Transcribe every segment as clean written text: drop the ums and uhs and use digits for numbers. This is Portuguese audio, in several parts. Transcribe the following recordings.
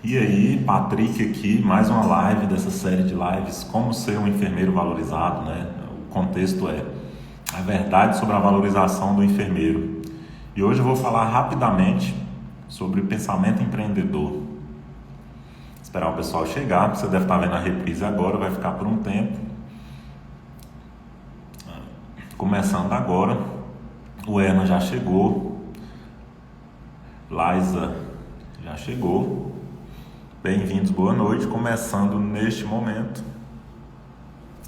E aí, Patrick aqui, mais uma live dessa série de lives, como ser um enfermeiro valorizado, né? O contexto é a verdade sobre a valorização do enfermeiro. E hoje eu vou falar rapidamente sobre pensamento empreendedor. Esperar o pessoal chegar, você deve estar vendo a reprise agora, vai ficar por um tempo. Começando agora, o Erna já chegou, Liza já chegou. Bem-vindos, boa noite. Começando neste momento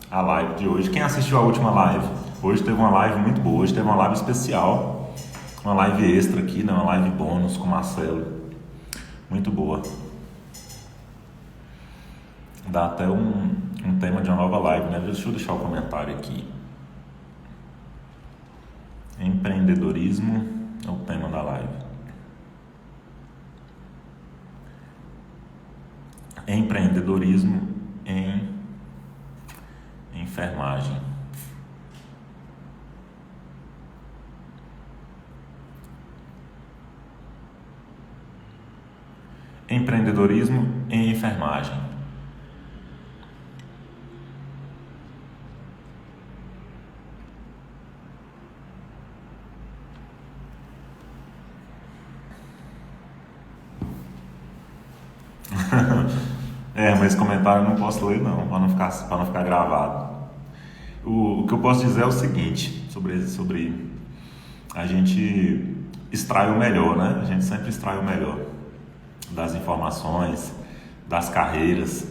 a live de hoje. Quem assistiu a última live? Hoje teve uma live muito boa, hoje teve uma live especial, uma live extra aqui, né? Uma live bônus com o Marcelo. Muito boa. Dá até um tema de uma nova live, né? Deixa eu deixar o comentário aqui. Empreendedorismo é o tema da live. Empreendedorismo em enfermagem. Empreendedorismo em enfermagem. Mas esse comentário eu não posso ler não, para não ficar gravado. O que eu posso dizer é o seguinte, sobre a gente extrai o melhor, né? A gente sempre extrai o melhor das informações, das carreiras.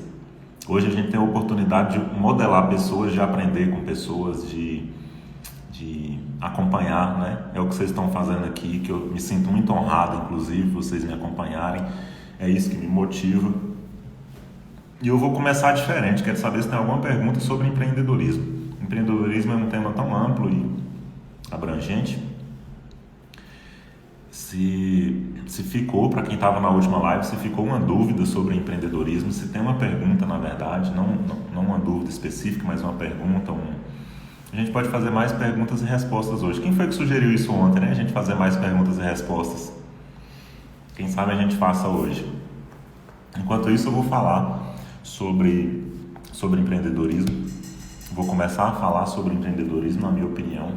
Hoje a gente tem a oportunidade de modelar pessoas, de aprender com pessoas, de acompanhar, né? É o que vocês estão fazendo aqui, que eu me sinto muito honrado, inclusive, vocês me acompanharem. É isso que me motiva. E eu vou começar diferente, quero saber se tem alguma pergunta sobre empreendedorismo. Empreendedorismo é um tema tão amplo e abrangente. Se ficou, para quem estava na última live, se ficou uma dúvida sobre empreendedorismo, se tem uma pergunta, na verdade, não uma dúvida específica, mas uma pergunta, a gente pode fazer mais perguntas e respostas hoje. Quem foi que sugeriu isso ontem, né? A gente fazer mais perguntas e respostas. Quem sabe a gente faça hoje. Enquanto isso, eu vou falar sobre empreendedorismo. Vou começar a falar sobre empreendedorismo, na minha opinião.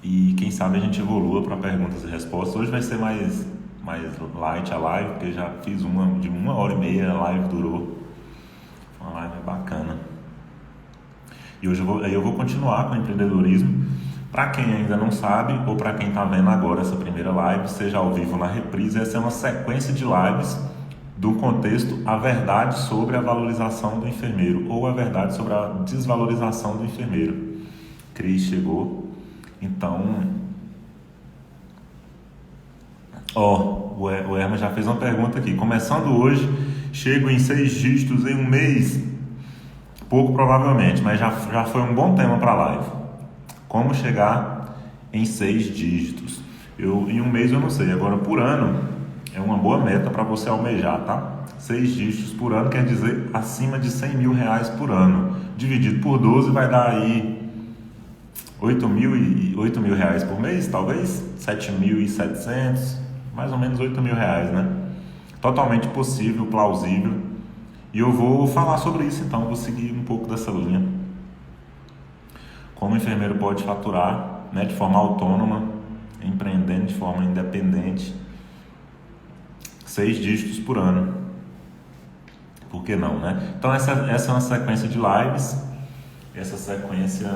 E quem sabe a gente evolua para perguntas e respostas. Hoje vai ser mais light a live, porque já fiz uma de 1h30, a live durou. Foi uma live bacana. E hoje eu vou continuar com o empreendedorismo. Para quem ainda não sabe, ou para quem está vendo agora essa primeira live, seja ao vivo ou na reprise, essa é uma sequência de lives do contexto a verdade sobre a valorização do enfermeiro, ou a verdade sobre a desvalorização do enfermeiro. Cris chegou. Então, o Erma já fez uma pergunta aqui. Começando hoje, chego em 6 dígitos em um mês? Pouco provavelmente, mas já foi um bom tema para a live. Como chegar em 6 dígitos? Em um mês eu não sei, agora por ano é uma boa meta para você almejar, tá? 6 dígitos por ano quer dizer acima de R$100 mil por ano. Dividido por 12 vai dar aí 8 mil por mês, talvez 7.700, mais ou menos 8 mil reais, né? Totalmente possível, plausível. E eu vou falar sobre isso, então vou seguir um pouco dessa linha. Como o enfermeiro pode faturar, né, de forma autônoma, empreendendo de forma independente, 6 dígitos por ano. Por que não, né? Então essa é uma sequência de lives. Essa sequência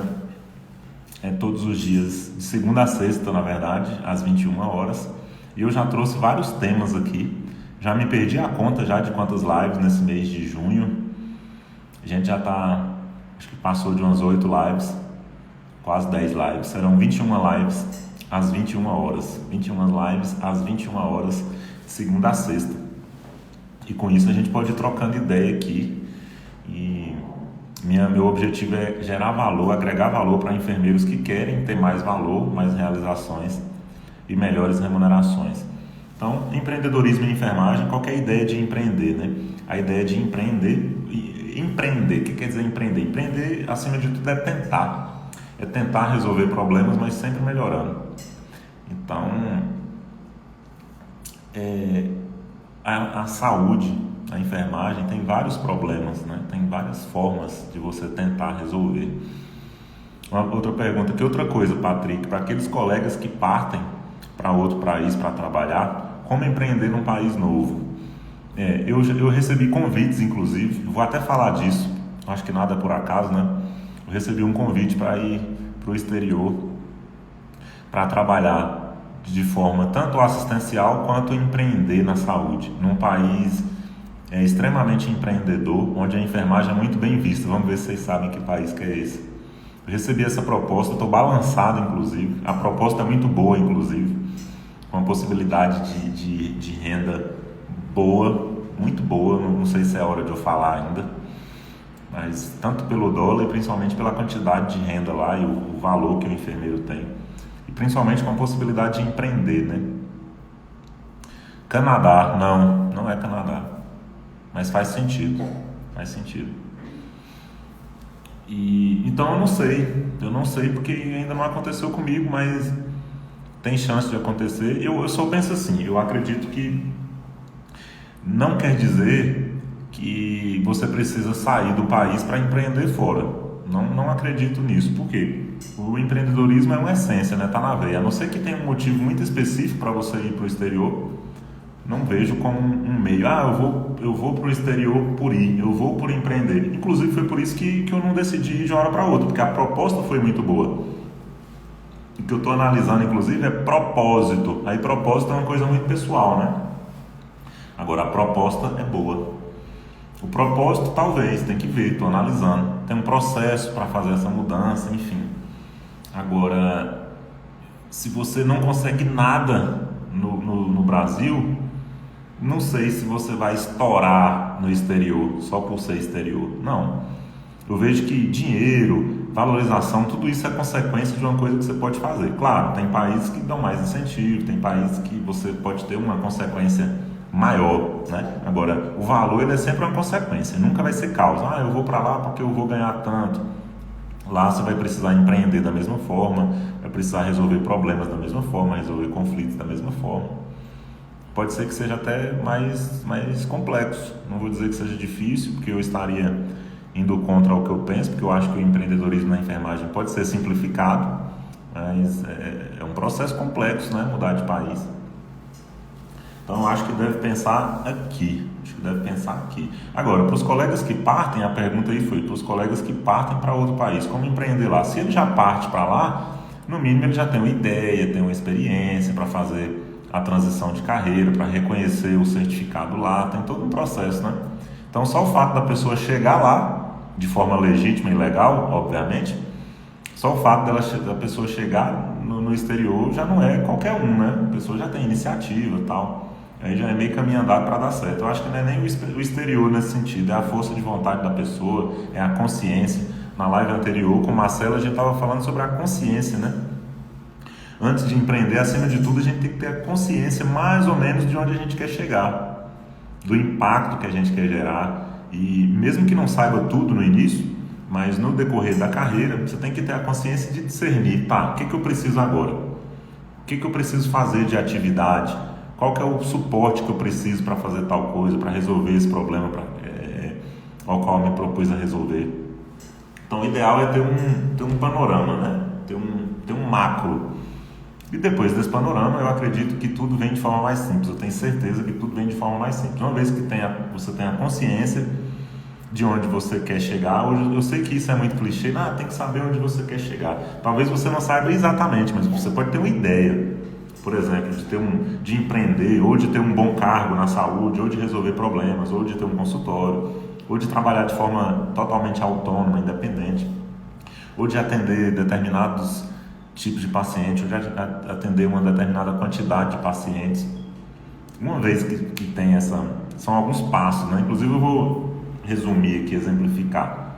é todos os dias, de segunda a sexta, na verdade, às 21 horas. E eu já trouxe vários temas aqui. Já me perdi a conta já de quantas lives nesse mês de junho. A gente já está, acho que passou de umas 8 lives, quase 10 lives. Serão 21 lives às 21 horas. 21 lives às 21 horas, de segunda a sexta. E com isso a gente pode ir trocando ideia aqui. E meu objetivo é gerar valor, agregar valor para enfermeiros que querem ter mais valor, mais realizações e melhores remunerações. Então, empreendedorismo em enfermagem, qualquer ideia de empreender, né? A ideia de empreender, o que quer dizer empreender? Empreender, acima de tudo, é tentar resolver problemas, mas sempre melhorando. Então, a saúde, a enfermagem tem vários problemas, né? Tem várias formas de você tentar resolver. Outra pergunta, que outra coisa, Patrick, para aqueles colegas que partem para outro país para trabalhar, como empreender num país novo? Eu recebi convites, inclusive, vou até falar disso, acho que nada é por acaso, né? Eu recebi um convite para ir para o exterior, para trabalhar de forma tanto assistencial quanto empreender na saúde, num país extremamente empreendedor, onde a enfermagem é muito bem vista. Vamos ver se vocês sabem que país que é esse. Eu recebi essa proposta, estou balançado, inclusive. A proposta é muito boa, inclusive, com uma possibilidade de renda boa, muito boa. Não sei se é hora de eu falar ainda, mas tanto pelo dólar e principalmente pela quantidade de renda lá e o valor que o enfermeiro tem, e principalmente com a possibilidade de empreender, né? Canadá, não é Canadá, mas faz sentido, E então eu não sei porque ainda não aconteceu comigo, mas tem chance de acontecer. Eu só penso assim, eu acredito que não quer dizer que você precisa sair do país para empreender fora. Não acredito nisso. Por quê? O empreendedorismo é uma essência, né? Tá na veia. A não ser que tenha um motivo muito específico para você ir para o exterior, não vejo como um meio. Eu vou para o exterior por ir, eu vou por empreender. Inclusive foi por isso que eu não decidi ir de uma hora para outra, porque a proposta foi muito boa. O que eu estou analisando, inclusive, é propósito. Aí propósito é uma coisa muito pessoal, né? Agora a proposta é boa. O propósito talvez, tem que ver, estou analisando. Tem um processo para fazer essa mudança, enfim. Agora, se você não consegue nada no Brasil, não sei se você vai estourar no exterior, só por ser exterior. Não. Eu vejo que dinheiro, valorização, tudo isso é consequência de uma coisa que você pode fazer. Claro, tem países que dão mais incentivo, tem países que você pode ter uma consequência maior, né? Agora, o valor ele é sempre uma consequência, nunca vai ser causa. Eu vou para lá porque eu vou ganhar tanto. Lá você vai precisar empreender da mesma forma, vai precisar resolver problemas da mesma forma, resolver conflitos da mesma forma. Pode ser que seja até mais complexo. Não vou dizer que seja difícil, porque eu estaria indo contra o que eu penso, porque eu acho que o empreendedorismo na enfermagem pode ser simplificado, mas é um processo complexo, né? Mudar de país. Então, eu acho que deve pensar aqui. Agora, para os colegas que partem, a pergunta aí foi, para os colegas que partem para outro país, como empreender lá? Se ele já parte para lá, no mínimo ele já tem uma ideia, tem uma experiência para fazer a transição de carreira, para reconhecer o certificado lá, tem todo um processo, né? Então, só o fato da pessoa chegar lá, de forma legítima e legal, obviamente, só o fato da pessoa chegar no exterior já não é qualquer um, né? A pessoa já tem iniciativa e tal. Aí já é meio caminho andado para dar certo. Eu acho que não é nem o exterior nesse sentido, é a força de vontade da pessoa, é a consciência. Na live anterior com o Marcelo a gente estava falando sobre a consciência, né? Antes de empreender, acima de tudo, a gente tem que ter a consciência mais ou menos de onde a gente quer chegar, do impacto que a gente quer gerar. E mesmo que não saiba tudo no início, mas no decorrer da carreira, você tem que ter a consciência de discernir, o que eu preciso agora? O que eu preciso fazer de atividade? Qual que é o suporte que eu preciso para fazer tal coisa, para resolver esse problema ao qual eu me propus a resolver? Então, o ideal é ter um panorama, né? Ter um macro. E depois desse panorama, eu acredito que tudo vem de forma mais simples. Eu tenho certeza que tudo vem de forma mais simples. Uma vez que você tem a consciência de onde você quer chegar, hoje eu sei que isso é muito clichê, tem que saber onde você quer chegar. Talvez você não saiba exatamente, mas você pode ter uma ideia. Por exemplo, de empreender, ou de ter um bom cargo na saúde, ou de resolver problemas, ou de ter um consultório, ou de trabalhar de forma totalmente autônoma, independente, ou de atender determinados tipos de pacientes, ou de atender uma determinada quantidade de pacientes. Uma vez que tem são alguns passos, né? Inclusive eu vou resumir aqui, exemplificar.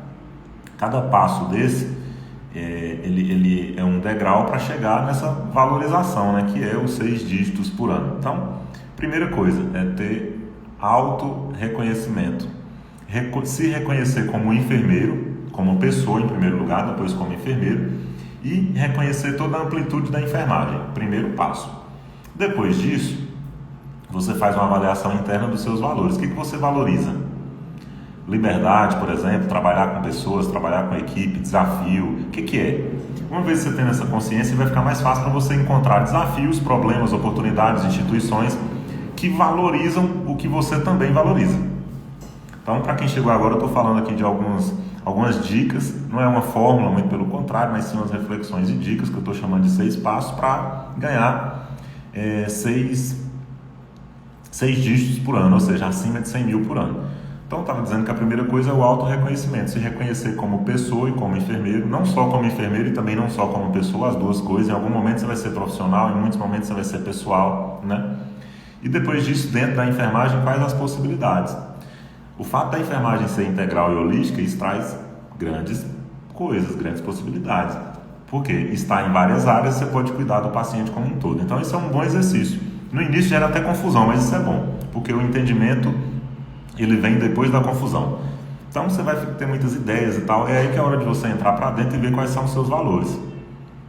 Cada passo desse ele é um degrau para chegar nessa valorização, né, que é os 6 dígitos por ano. Então, primeira coisa é ter auto-reconhecimento. Se reconhecer como enfermeiro, como pessoa em primeiro lugar, depois como enfermeiro, e reconhecer toda a amplitude da enfermagem, primeiro passo. Depois disso, você faz uma avaliação interna dos seus valores. O que você valoriza? Liberdade, por exemplo, trabalhar com pessoas, trabalhar com equipe, desafio. O que é? Uma vez que você tendo essa consciência, vai ficar mais fácil para você encontrar desafios, problemas, oportunidades, instituições que valorizam o que você também valoriza. Então, para quem chegou agora, eu estou falando aqui de algumas dicas. Não é uma fórmula, muito pelo contrário, mas sim umas reflexões e dicas que eu estou chamando de 6 passos para ganhar 6 dígitos por ano, ou seja, acima de 100 mil por ano. Então, eu estava dizendo que a primeira coisa é o autorreconhecimento, se reconhecer como pessoa e como enfermeiro, não só como enfermeiro e também não só como pessoa, as duas coisas. Em algum momento você vai ser profissional, em muitos momentos você vai ser pessoal, né? E depois disso, dentro da enfermagem, quais as possibilidades? O fato da enfermagem ser integral e holística, isso traz grandes coisas, grandes possibilidades. Porque está em várias áreas, você pode cuidar do paciente como um todo. Então, isso é um bom exercício. No início gera até confusão, mas isso é bom, porque o entendimento ele vem depois da confusão. Então você vai ter muitas ideias e tal, é aí que é a hora de você entrar para dentro e ver quais são os seus valores,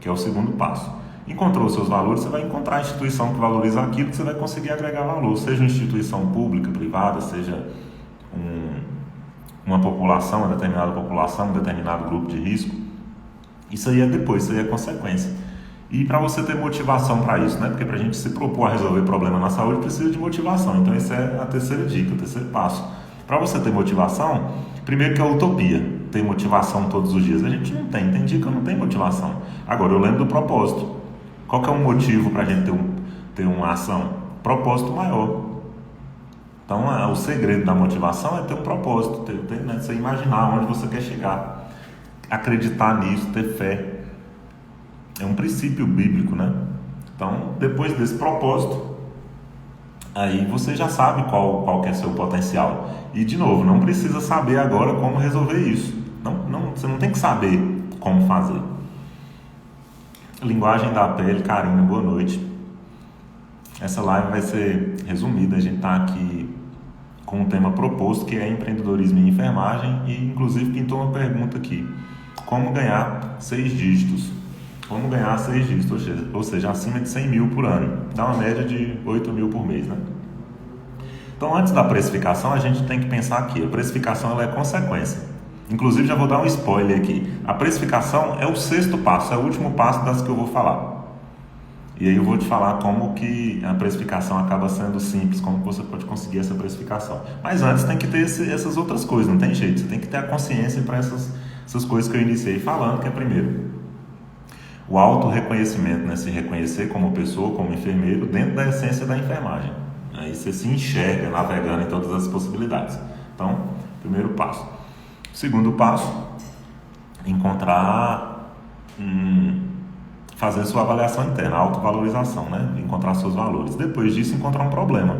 que é o segundo passo. Encontrou os seus valores, você vai encontrar a instituição que valoriza aquilo, que você vai conseguir agregar valor, seja uma instituição pública, privada, seja uma população, uma determinada população, um determinado grupo de risco. Isso aí é depois, isso aí é consequência. E para você ter motivação para isso, né? Porque para a gente se propor a resolver problema na saúde, precisa de motivação. Então, essa é a terceira dica, o terceiro passo. Para você ter motivação, primeiro que é a utopia, ter motivação todos os dias. A gente não tem dia que eu não tenho motivação. Agora, eu lembro do propósito. Qual que é o motivo para a gente ter uma ação? Propósito maior. Então, o segredo da motivação é ter um propósito, né? Você imaginar onde você quer chegar, acreditar nisso, ter fé. É um princípio bíblico, né? Então, depois desse propósito, aí você já sabe qual que é seu potencial. E, de novo, não precisa saber agora como resolver isso. Você não tem que saber como fazer. Linguagem da pele, Karina, boa noite. Essa live vai ser resumida. A gente está aqui com um tema proposto, que é empreendedorismo e enfermagem. E, inclusive, pintou uma pergunta aqui. Como ganhar 6 dígitos? Vamos ganhar 6 dígitos, ou seja, acima de 100 mil por ano. Dá uma média de 8 mil por mês, né? Então, antes da precificação, a gente tem que pensar que a precificação ela é consequência. Inclusive, já vou dar um spoiler aqui. A precificação é o 6º passo, é o último passo das que eu vou falar. E aí eu vou te falar como que a precificação acaba sendo simples, como que você pode conseguir essa precificação. Mas antes tem que ter essas outras coisas, não tem jeito. Você tem que ter a consciência para essas coisas que eu iniciei falando, que é primeiro o autorreconhecimento, né? Se reconhecer como pessoa, como enfermeiro, dentro da essência da enfermagem. Aí você se enxerga navegando em todas as possibilidades. Então, primeiro passo. Segundo passo, fazer sua avaliação interna, autovalorização, né? Encontrar seus valores. Depois disso, encontrar um problema.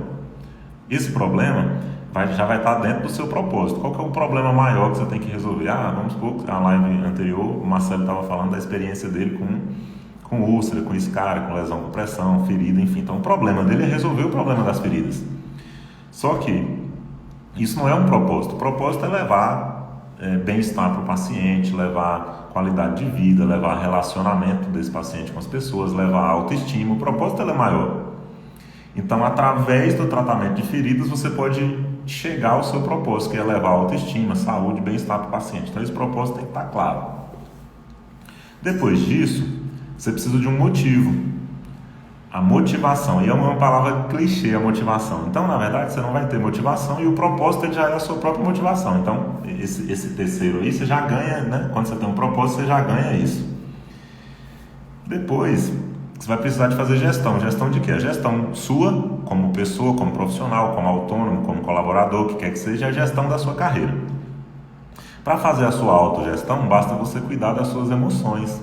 Esse problema já vai estar dentro do seu propósito. Qual que é o problema maior que você tem que resolver? Vamos supor que a live anterior, o Marcelo estava falando da experiência dele com úlcera, com escária, com lesão com pressão, ferida, enfim. Então, o problema dele é resolver o problema das feridas. Só que isso não é um propósito. O propósito é levar bem-estar para o paciente, levar qualidade de vida, levar relacionamento desse paciente com as pessoas, levar autoestima. O propósito é maior. Então, através do tratamento de feridas, você pode chegar ao seu propósito, que é levar autoestima, saúde, bem-estar para o paciente. Então, esse propósito tem que estar claro. Depois disso, você precisa de um motivo. A motivação, e é uma palavra clichê, a motivação. Então, na verdade, você não vai ter motivação e o propósito ele já é a sua própria motivação. Então, esse terceiro aí, você já ganha, né? Quando você tem um propósito, você já ganha isso. Depois, você vai precisar de fazer gestão. Gestão de quê? A gestão sua, como pessoa, como profissional, como autônomo, como colaborador, o que quer que seja, é a gestão da sua carreira. Para fazer a sua autogestão, basta você cuidar das suas emoções,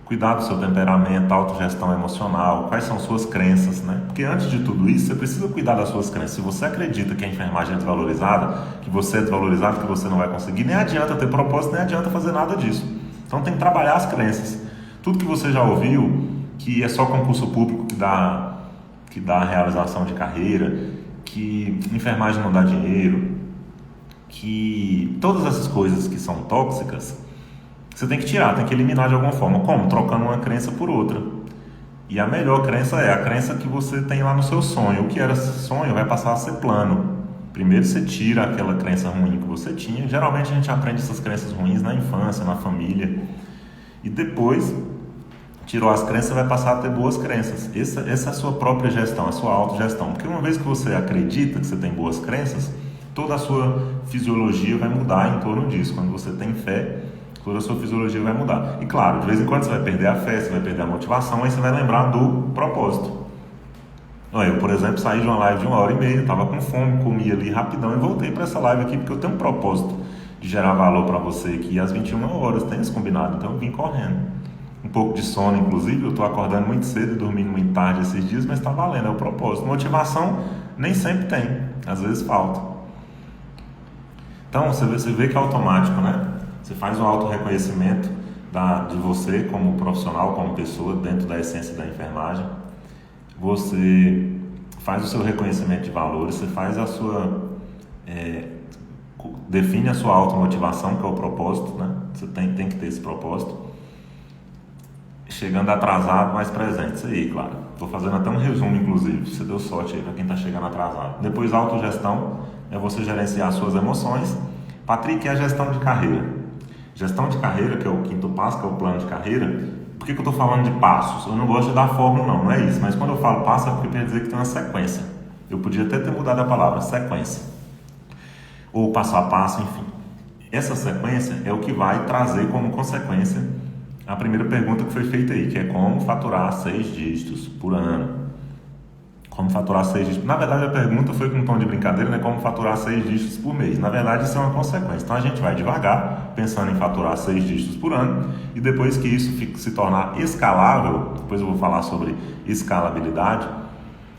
cuidar do seu temperamento, autogestão emocional, quais são suas crenças, né? Porque antes de tudo isso, você precisa cuidar das suas crenças. Se você acredita que a enfermagem é desvalorizada, que você é desvalorizado, que você não vai conseguir, nem adianta ter propósito, nem adianta fazer nada disso. Então tem que trabalhar as crenças. Tudo que você já ouviu, que é só concurso público que dá realização de carreira, que enfermagem não dá dinheiro, que todas essas coisas que são tóxicas, você tem que tirar, tem que eliminar de alguma forma. Como? Trocando uma crença por outra. E a melhor crença é a crença que você tem lá no seu sonho. O que era sonho vai passar a ser plano. Primeiro você tira aquela crença ruim que você tinha. Geralmente a gente aprende essas crenças ruins na infância, na família. E depois, tirou as crenças, vai passar a ter boas crenças. Essa é a sua própria gestão, a sua autogestão. Porque uma vez que você acredita que você tem boas crenças, toda a sua fisiologia vai mudar em torno disso. Quando você tem fé, toda a sua fisiologia vai mudar. E claro, de vez em quando você vai perder a fé, você vai perder a motivação, aí você vai lembrar do propósito. Eu, por exemplo, saí de uma live de 1h30, estava com fome, comi ali rapidão e voltei para essa live aqui porque eu tenho um propósito de gerar valor para você aqui às 21 horas, tem esse combinado, então eu vim correndo. Um pouco de sono, inclusive, eu estou acordando muito cedo e dormindo muito tarde esses dias, mas está valendo, é o propósito. Motivação nem sempre tem, às vezes falta. Então você vê que é automático, né? Você faz um auto-reconhecimento de você como profissional, como pessoa, dentro da essência da enfermagem. Você faz o seu reconhecimento de valores, você faz a sua... define a sua automotivação, que é o propósito, né? Você tem que ter esse propósito. Chegando atrasado, mais presente. Isso aí, claro. Estou fazendo até um resumo, inclusive. Você deu sorte aí para quem está chegando atrasado. Depois, autogestão é você gerenciar suas emoções. Patrick, é a gestão de carreira. Gestão de carreira, que é o quinto passo, que é o plano de carreira. Por que eu estou falando de passos? Eu não gosto de dar fórmula, não é isso. Mas quando eu falo passo, é porque quer dizer que tem uma sequência. Eu podia até ter mudado a palavra, sequência. Ou passo a passo, enfim. Essa sequência é o que vai trazer como consequência a primeira pergunta que foi feita aí, que é como faturar 6 dígitos por ano. Como faturar 6 dígitos. Na verdade, a pergunta foi com um tom de brincadeira, né? Como faturar 6 dígitos por mês. Na verdade, isso é uma consequência. Então, a gente vai devagar, pensando em faturar 6 dígitos por ano, e depois que isso se tornar escalável, depois eu vou falar sobre escalabilidade,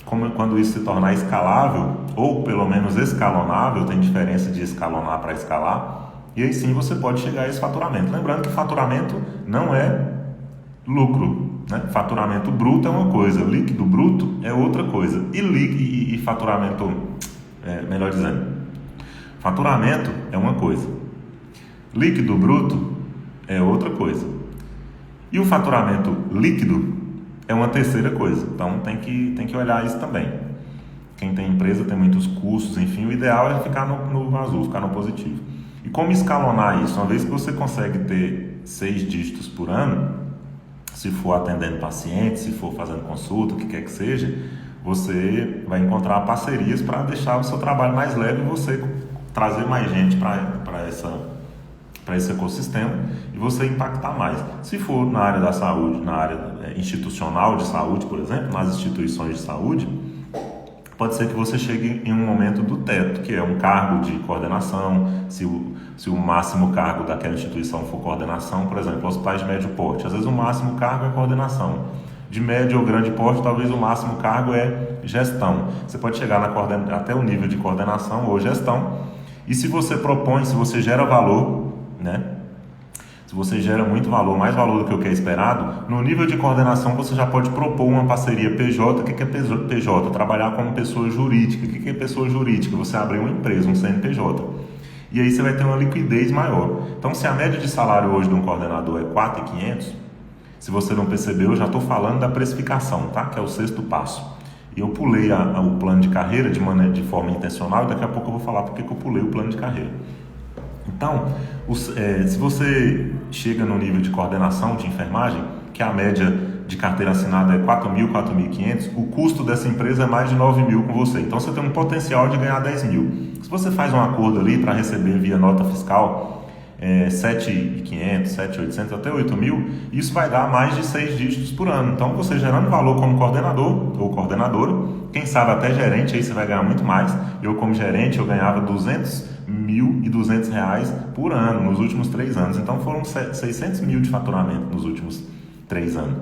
quando isso se tornar escalável, ou pelo menos escalonável, tem diferença de escalonar para escalar, e aí sim você pode chegar a esse faturamento. Lembrando que faturamento não é lucro, né? Faturamento bruto é uma coisa, líquido bruto é outra coisa. E faturamento, melhor dizendo, faturamento é uma coisa, líquido bruto é outra coisa. E o faturamento líquido é uma terceira coisa. Então tem que olhar isso também. Quem tem empresa tem muitos custos, enfim, o ideal é ficar no azul, ficar no positivo. E como escalonar isso? Uma vez que você consegue ter 6 dígitos por ano, se for atendendo pacientes, se for fazendo consulta, o que quer que seja, você vai encontrar parcerias para deixar o seu trabalho mais leve e você trazer mais gente para esse ecossistema e você impactar mais. Se for na área da saúde, na área institucional de saúde, por exemplo, nas instituições de saúde, pode ser que você chegue em um momento do teto, que é um cargo de coordenação. Se o máximo cargo daquela instituição for coordenação, por exemplo, hospitais de médio porte, às vezes o máximo cargo é coordenação. De médio ou grande porte, talvez o máximo cargo é gestão. Você pode chegar até o nível de coordenação ou gestão. E se você propõe, se você gera valor, né? Se você gera muito valor, mais valor do que o que é esperado, no nível de coordenação você já pode propor uma parceria PJ. O que é PJ? Trabalhar como pessoa jurídica. O que é pessoa jurídica? Você abrir uma empresa, um CNPJ. E aí você vai ter uma liquidez maior. Então, se a média de salário hoje de um coordenador é 4.500, se você não percebeu, eu já estou falando da precificação, tá? Que é o 6º passo. E eu pulei o plano de carreira de forma intencional, e daqui a pouco eu vou falar porque que eu pulei o plano de carreira. Então, se você chega no nível de coordenação de enfermagem, que a média de carteira assinada é 4.000, 4.500, o custo dessa empresa é mais de 9.000 com você. Então, você tem um potencial de ganhar 10.000. Se você faz um acordo ali para receber via nota fiscal 7.500, 7.800 até 8.000, isso vai dar mais de 6 dígitos por ano. Então, você gerando valor como coordenador ou coordenadora, quem sabe até gerente, aí você vai ganhar muito mais. Eu, como gerente, eu ganhava R$200.200 por ano nos últimos 3 anos. Então, foram 600 mil de faturamento nos últimos 3 anos.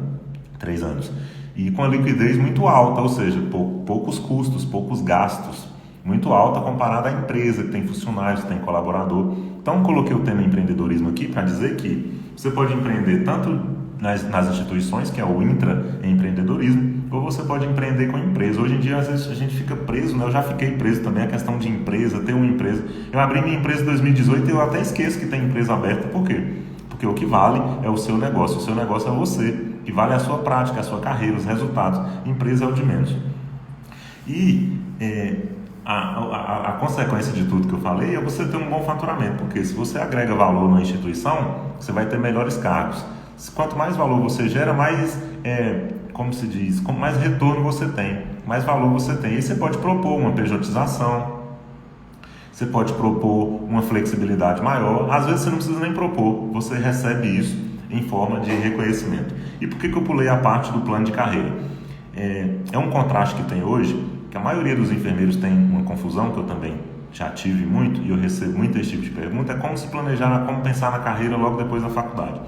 E com a liquidez muito alta, ou seja, poucos custos, poucos gastos. Muito alta comparada à empresa que tem funcionários, que tem colaborador. Então, coloquei o tema empreendedorismo aqui para dizer que você pode empreender tanto nas instituições, que é o intraempreendedorismo, ou você pode empreender com a empresa. Hoje em dia, às vezes, a gente fica preso, né? Eu já fiquei preso também, a questão de empresa, ter uma empresa. Eu abri minha empresa em 2018 e eu até esqueço que tem empresa aberta. Por quê? Porque o que vale é o seu negócio é você. que vale a sua prática, a sua carreira, os resultados. Empresa é o de menos. E a consequência de tudo que eu falei é você ter um bom faturamento, porque se você agrega valor na instituição, você vai ter melhores cargos. Quanto mais valor você gera, mais, como se diz, mais retorno você tem, mais valor você tem. E você pode propor uma pejotização, você pode propor uma flexibilidade maior. Às vezes você não precisa nem propor, você recebe isso em forma de reconhecimento. E por que eu pulei a parte do plano de carreira? É um contraste que tem hoje, que a maioria dos enfermeiros tem uma confusão, que eu também já tive muito, e eu recebo muito esse tipo de pergunta, é como se planejar, como pensar na carreira logo depois da faculdade.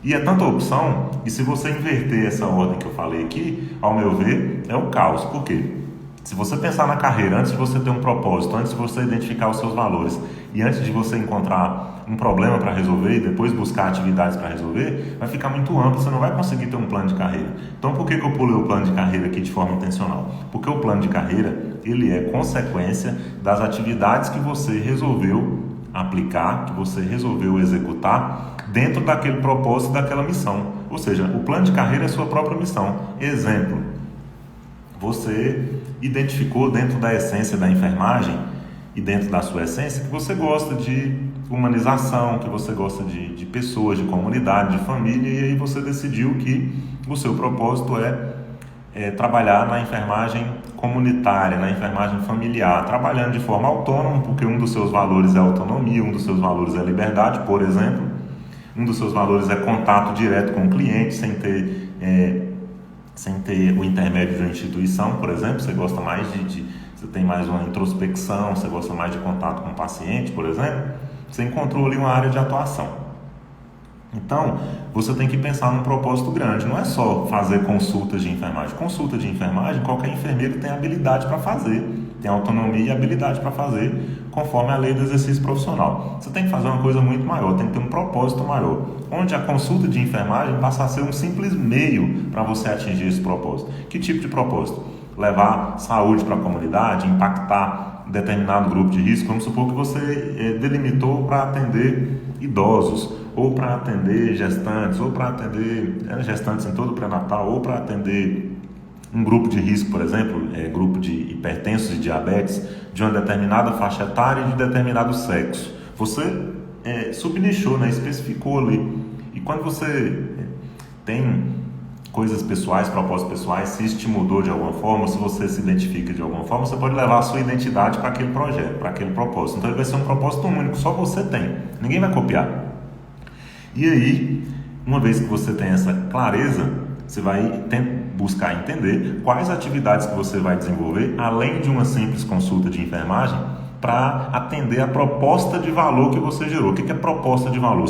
E é tanta opção, e se você inverter essa ordem que eu falei aqui, ao meu ver, é o caos. Por quê? Se você pensar na carreira antes de você ter um propósito, antes de você identificar os seus valores e antes de você encontrar um problema para resolver e depois buscar atividades para resolver, vai ficar muito amplo, você não vai conseguir ter um plano de carreira. Então por que eu pulei o plano de carreira aqui de forma intencional? Porque o plano de carreira, ele é consequência das atividades que você resolveu aplicar, que você resolveu executar dentro daquele propósito, daquela missão. Ou seja, o plano de carreira é a sua própria missão. Exemplo, você identificou dentro da essência da enfermagem e dentro da sua essência que você gosta de humanização, que você gosta de pessoas, de comunidade, de família, e aí você decidiu que o seu propósito é trabalhar na enfermagem comunitária, na enfermagem familiar, trabalhando de forma autônoma, porque um dos seus valores é autonomia, um dos seus valores é liberdade, por exemplo, um dos seus valores é contato direto com o cliente, sem ter o intermédio de uma instituição, por exemplo. Você gosta mais você tem mais uma introspecção, você gosta mais de contato com o paciente, por exemplo. Você encontrou ali uma área de atuação. Então, você tem que pensar num propósito grande. Não é só fazer consultas de enfermagem. Consulta de enfermagem, qualquer enfermeiro tem habilidade para fazer, tem autonomia e habilidade para fazer, conforme a lei do exercício profissional. Você tem que fazer uma coisa muito maior, tem que ter um propósito maior, onde a consulta de enfermagem passa a ser um simples meio para você atingir esse propósito. Que tipo de propósito? Levar saúde para a comunidade, impactar determinado grupo de risco. Vamos supor que você delimitou para atender idosos, ou para atender gestantes, ou para atender gestantes em todo o pré-natal, ou para atender um grupo de risco, por exemplo, grupo de hipertensos e diabetes, de uma determinada faixa etária e de determinado sexo. Você subnichou, especificou ali. E quando você tem coisas pessoais, propósitos pessoais, se isso te mudou de alguma forma, se você se identifica de alguma forma, você pode levar a sua identidade para aquele projeto, para aquele propósito. Então ele vai ser um propósito único, só você tem, ninguém vai copiar. E aí, uma vez que você tem essa clareza, você vai buscar entender quais atividades que você vai desenvolver, além de uma simples consulta de enfermagem, para atender a proposta de valor que você gerou. O que é proposta de valor?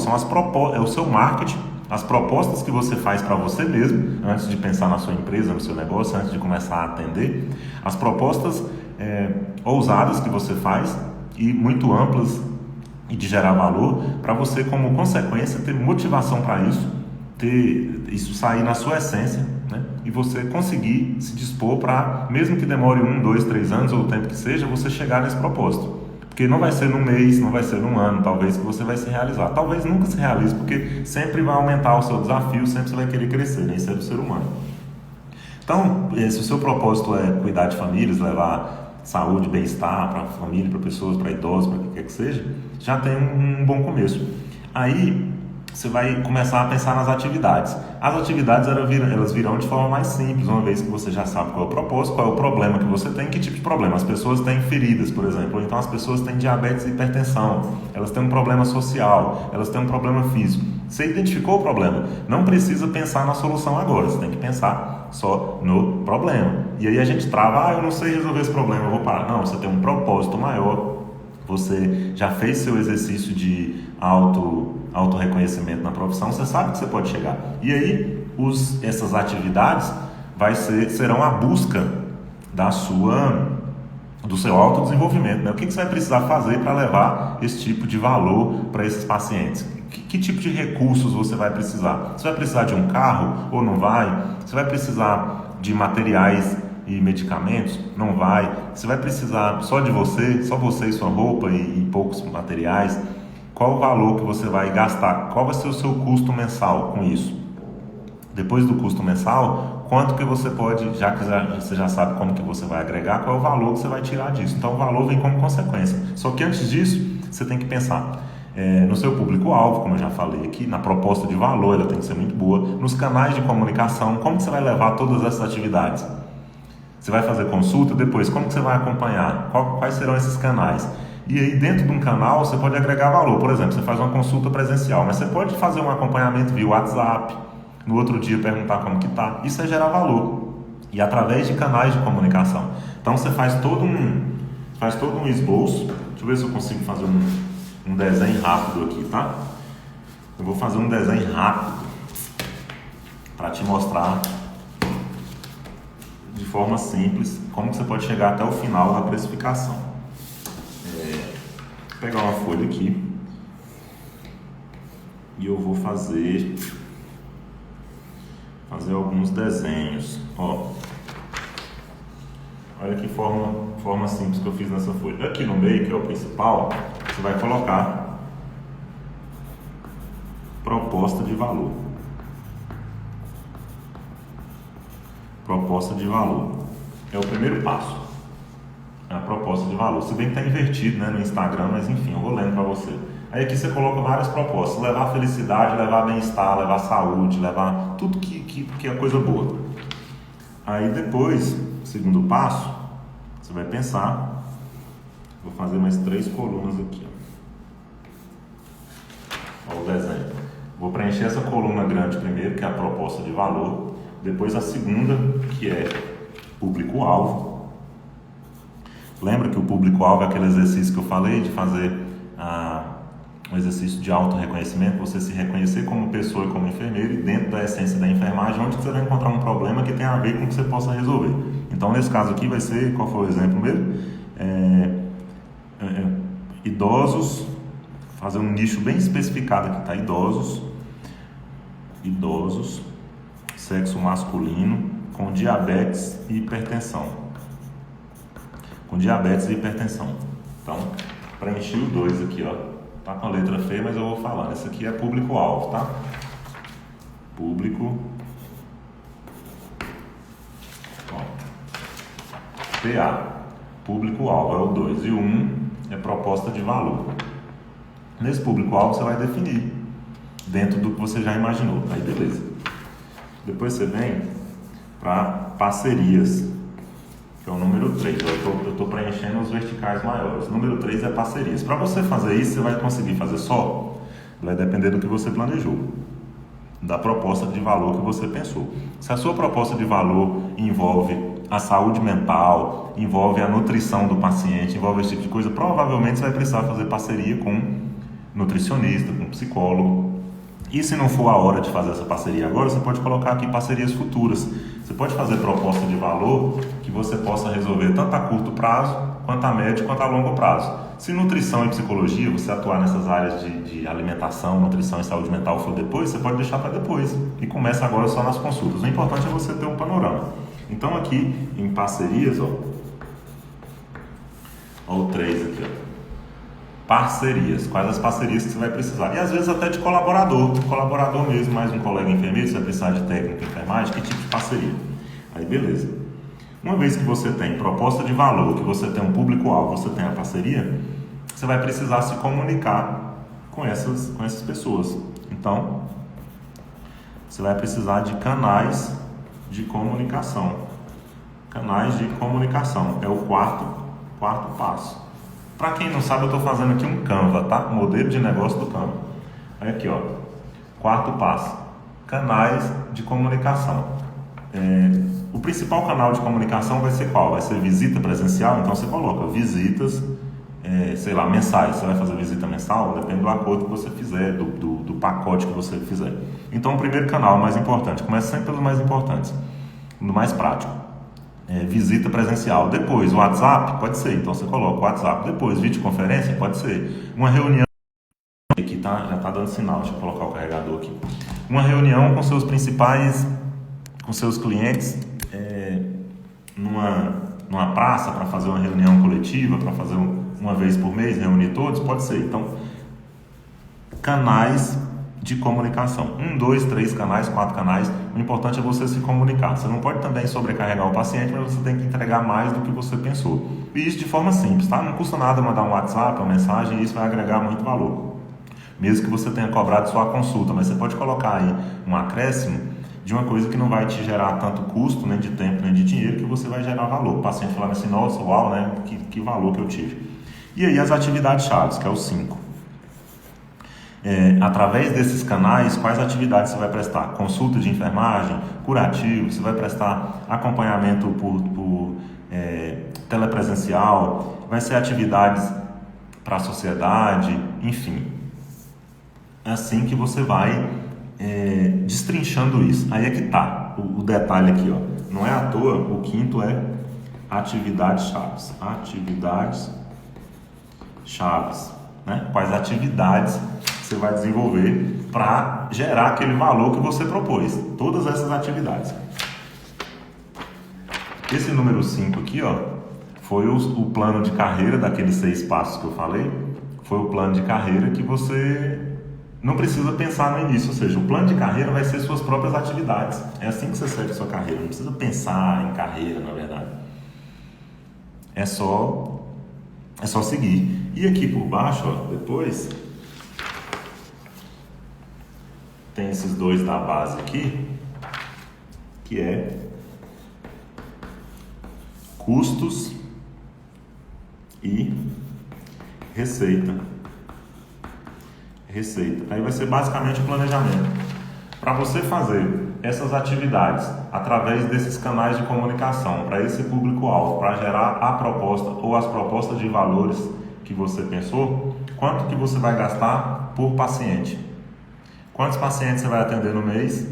É o seu marketing, as propostas que você faz para você mesmo, antes de pensar na sua empresa, no seu negócio, antes de começar a atender, as propostas ousadas que você faz e muito amplas e de gerar valor, para você, como consequência, ter motivação para isso, ter isso sair na sua essência, e você conseguir se dispor para, mesmo que demore 1, 2, 3 anos, ou o tempo que seja, você chegar nesse propósito. Porque não vai ser num mês, não vai ser num ano, talvez, que você vai se realizar. Talvez nunca se realize, porque sempre vai aumentar o seu desafio, sempre você vai querer crescer, isso é do ser humano. Então, se o seu propósito é cuidar de famílias, levar saúde, bem-estar para a família, para pessoas, para idosos, para o que quer que seja, já tem um bom começo. Aí você vai começar a pensar nas atividades. As atividades elas virão de forma mais simples, uma vez que você já sabe qual é o propósito, qual é o problema que você tem, que tipo de problema. As pessoas têm feridas, por exemplo, ou então as pessoas têm diabetes e hipertensão, elas têm um problema social, elas têm um problema físico. Você identificou o problema, não precisa pensar na solução agora, você tem que pensar só no problema. E aí a gente trava, eu não sei resolver esse problema, eu vou parar. Não, você tem um propósito maior, você já fez seu exercício de auto-reconhecimento na profissão, você sabe que você pode chegar. E aí essas atividades serão a busca do seu autodesenvolvimento, O que você vai precisar fazer para levar esse tipo de valor para esses pacientes? Que tipo de recursos você vai precisar? Você vai precisar de um carro ou não vai? Você vai precisar de materiais e medicamentos? Não vai. Você vai precisar só de você, só você e sua roupa e poucos materiais? Qual o valor que você vai gastar? Qual vai ser o seu custo mensal com isso? Depois do custo mensal, quanto que você pode, já que você já sabe como que você vai agregar, qual é o valor que você vai tirar disso. Então o valor vem como consequência. Só que antes disso, você tem que pensar no seu público-alvo, como eu já falei aqui, na proposta de valor, ela tem que ser muito boa, nos canais de comunicação, como que você vai levar todas essas atividades. Você vai fazer consulta, depois como que você vai acompanhar, quais serão esses canais. E aí dentro de um canal você pode agregar valor. Por exemplo, você faz uma consulta presencial, mas você pode fazer um acompanhamento via WhatsApp, no outro dia perguntar como que está. Isso é gerar valor. E através de canais de comunicação. Então você faz todo um esboço. Deixa eu ver se eu consigo fazer um desenho rápido aqui, tá? Eu vou fazer um desenho rápido para te mostrar de forma simples como que você pode chegar até o final da precificação. Vou pegar uma folha aqui e eu vou fazer alguns desenhos. Olha que forma simples que eu fiz nessa folha. Aqui no meio, que é o principal, você vai colocar proposta de valor. Proposta de valor é o primeiro passo. É a proposta de valor. Se bem que está invertido, né, no Instagram, mas enfim, eu vou lendo para você. Aí aqui você coloca várias propostas: levar felicidade, levar bem-estar, levar saúde, levar tudo que é coisa boa. Aí depois, segundo passo, você vai pensar. Vou fazer mais 3 colunas aqui. Olha o desenho. Vou preencher essa coluna grande primeiro, que é a proposta de valor. Depois a segunda, que é público-alvo. Lembra que o público-alvo é aquele exercício que eu falei de fazer um exercício de auto-reconhecimento, você se reconhecer como pessoa e como enfermeiro, e dentro da essência da enfermagem, onde você vai encontrar um problema que tem a ver com o que você possa resolver. Então, nesse caso aqui vai ser, qual foi o exemplo mesmo? Idosos, fazer um nicho bem especificado aqui, tá? Idosos, sexo masculino, com diabetes e hipertensão. Então, preenchi o 2 aqui, ó. Tá com a letra feia, mas eu vou falando. Esse aqui é público-alvo, tá? PA. Público-alvo é o 2. E o 1 é proposta de valor. Nesse público-alvo você vai definir dentro do que você já imaginou. Aí beleza. Depois você vem para parcerias, que é o número 3. Eu estou preenchendo os verticais maiores. O número 3 é parcerias. Para você fazer isso, você vai conseguir fazer só? Vai depender do que você planejou, da proposta de valor que você pensou. Se a sua proposta de valor envolve a saúde mental, envolve a nutrição do paciente, envolve esse tipo de coisa, provavelmente você vai precisar fazer parceria com nutricionista, com psicólogo. E se não for a hora de fazer essa parceria agora, você pode colocar aqui parcerias futuras. Você pode fazer proposta de valor que você possa resolver tanto a curto prazo, quanto a médio, quanto a longo prazo. Se nutrição e psicologia, você atuar nessas áreas de alimentação, nutrição e saúde mental for depois, você pode deixar para depois. E começa agora só nas consultas. O importante é você ter um panorama. Então aqui em parcerias, ó o 3 aqui, ó. Parcerias, quais as parcerias que você vai precisar. E às vezes até de colaborador mesmo, mais um colega enfermeiro, você vai precisar de técnico de enfermagem, que tipo de parceria? Aí beleza. Uma vez que você tem proposta de valor, que você tem um público-alvo, você tem a parceria, você vai precisar se comunicar com essas pessoas. Então, você vai precisar de canais de comunicação. Canais de comunicação é o quarto passo. Para quem não sabe, eu estou fazendo aqui um Canva, tá? Modelo de negócio do Canva. Aí aqui, ó. 4º passo. Canais de comunicação. O principal canal de comunicação vai ser qual? Vai ser visita presencial? Então você coloca visitas, mensais. Você vai fazer visita mensal? Depende do acordo que você fizer, do pacote que você fizer. Então o primeiro canal, o mais importante. Começa sempre pelos mais importantes. No mais prático. Visita presencial. Depois, o WhatsApp, pode ser. Então você coloca o WhatsApp. Depois, videoconferência, pode ser. Uma reunião. Aqui tá, já está dando sinal. Deixa eu colocar o carregador aqui. Uma reunião com seus clientes, numa praça, para fazer uma reunião coletiva, para fazer uma vez por mês, reunir todos, pode ser. Então, canais de comunicação. 1, 2, 3 canais, 4 canais. O importante é você se comunicar. Você não pode também sobrecarregar o paciente, mas você tem que entregar mais do que você pensou. E isso de forma simples, tá? Não custa nada mandar um WhatsApp, uma mensagem, e isso vai agregar muito valor. Mesmo que você tenha cobrado só a consulta, mas você pode colocar aí um acréscimo de uma coisa que não vai te gerar tanto custo, nem de tempo, nem de dinheiro, que você vai gerar valor. O paciente falando assim, nossa, uau, né? Que valor que eu tive. E aí as atividades chaves, que é o 5. Através desses canais, quais atividades você vai prestar? Consulta de enfermagem, curativo, você vai prestar acompanhamento por telepresencial, vai ser atividades para a sociedade, enfim. É assim que você vai destrinchando isso. Aí é que tá o detalhe aqui, ó. Não é à toa, o 5º é atividades chaves. Atividades chaves, né? Quais atividades você vai desenvolver para gerar aquele valor que você propôs. Todas essas atividades. Esse número 5 aqui, ó, foi o plano de carreira daqueles 6 passos que eu falei. Foi o plano de carreira que você não precisa pensar no início, ou seja, o plano de carreira vai ser suas próprias atividades. É assim que você segue a sua carreira, não precisa pensar em carreira, na verdade. É só seguir. E aqui por baixo, ó, depois tem esses 2 da base aqui, que é custos e receita. Aí vai ser basicamente o planejamento. Para você fazer essas atividades através desses canais de comunicação para esse público-alvo, para gerar a proposta ou as propostas de valores que você pensou, quanto que você vai gastar por paciente? Quantos pacientes você vai atender no mês?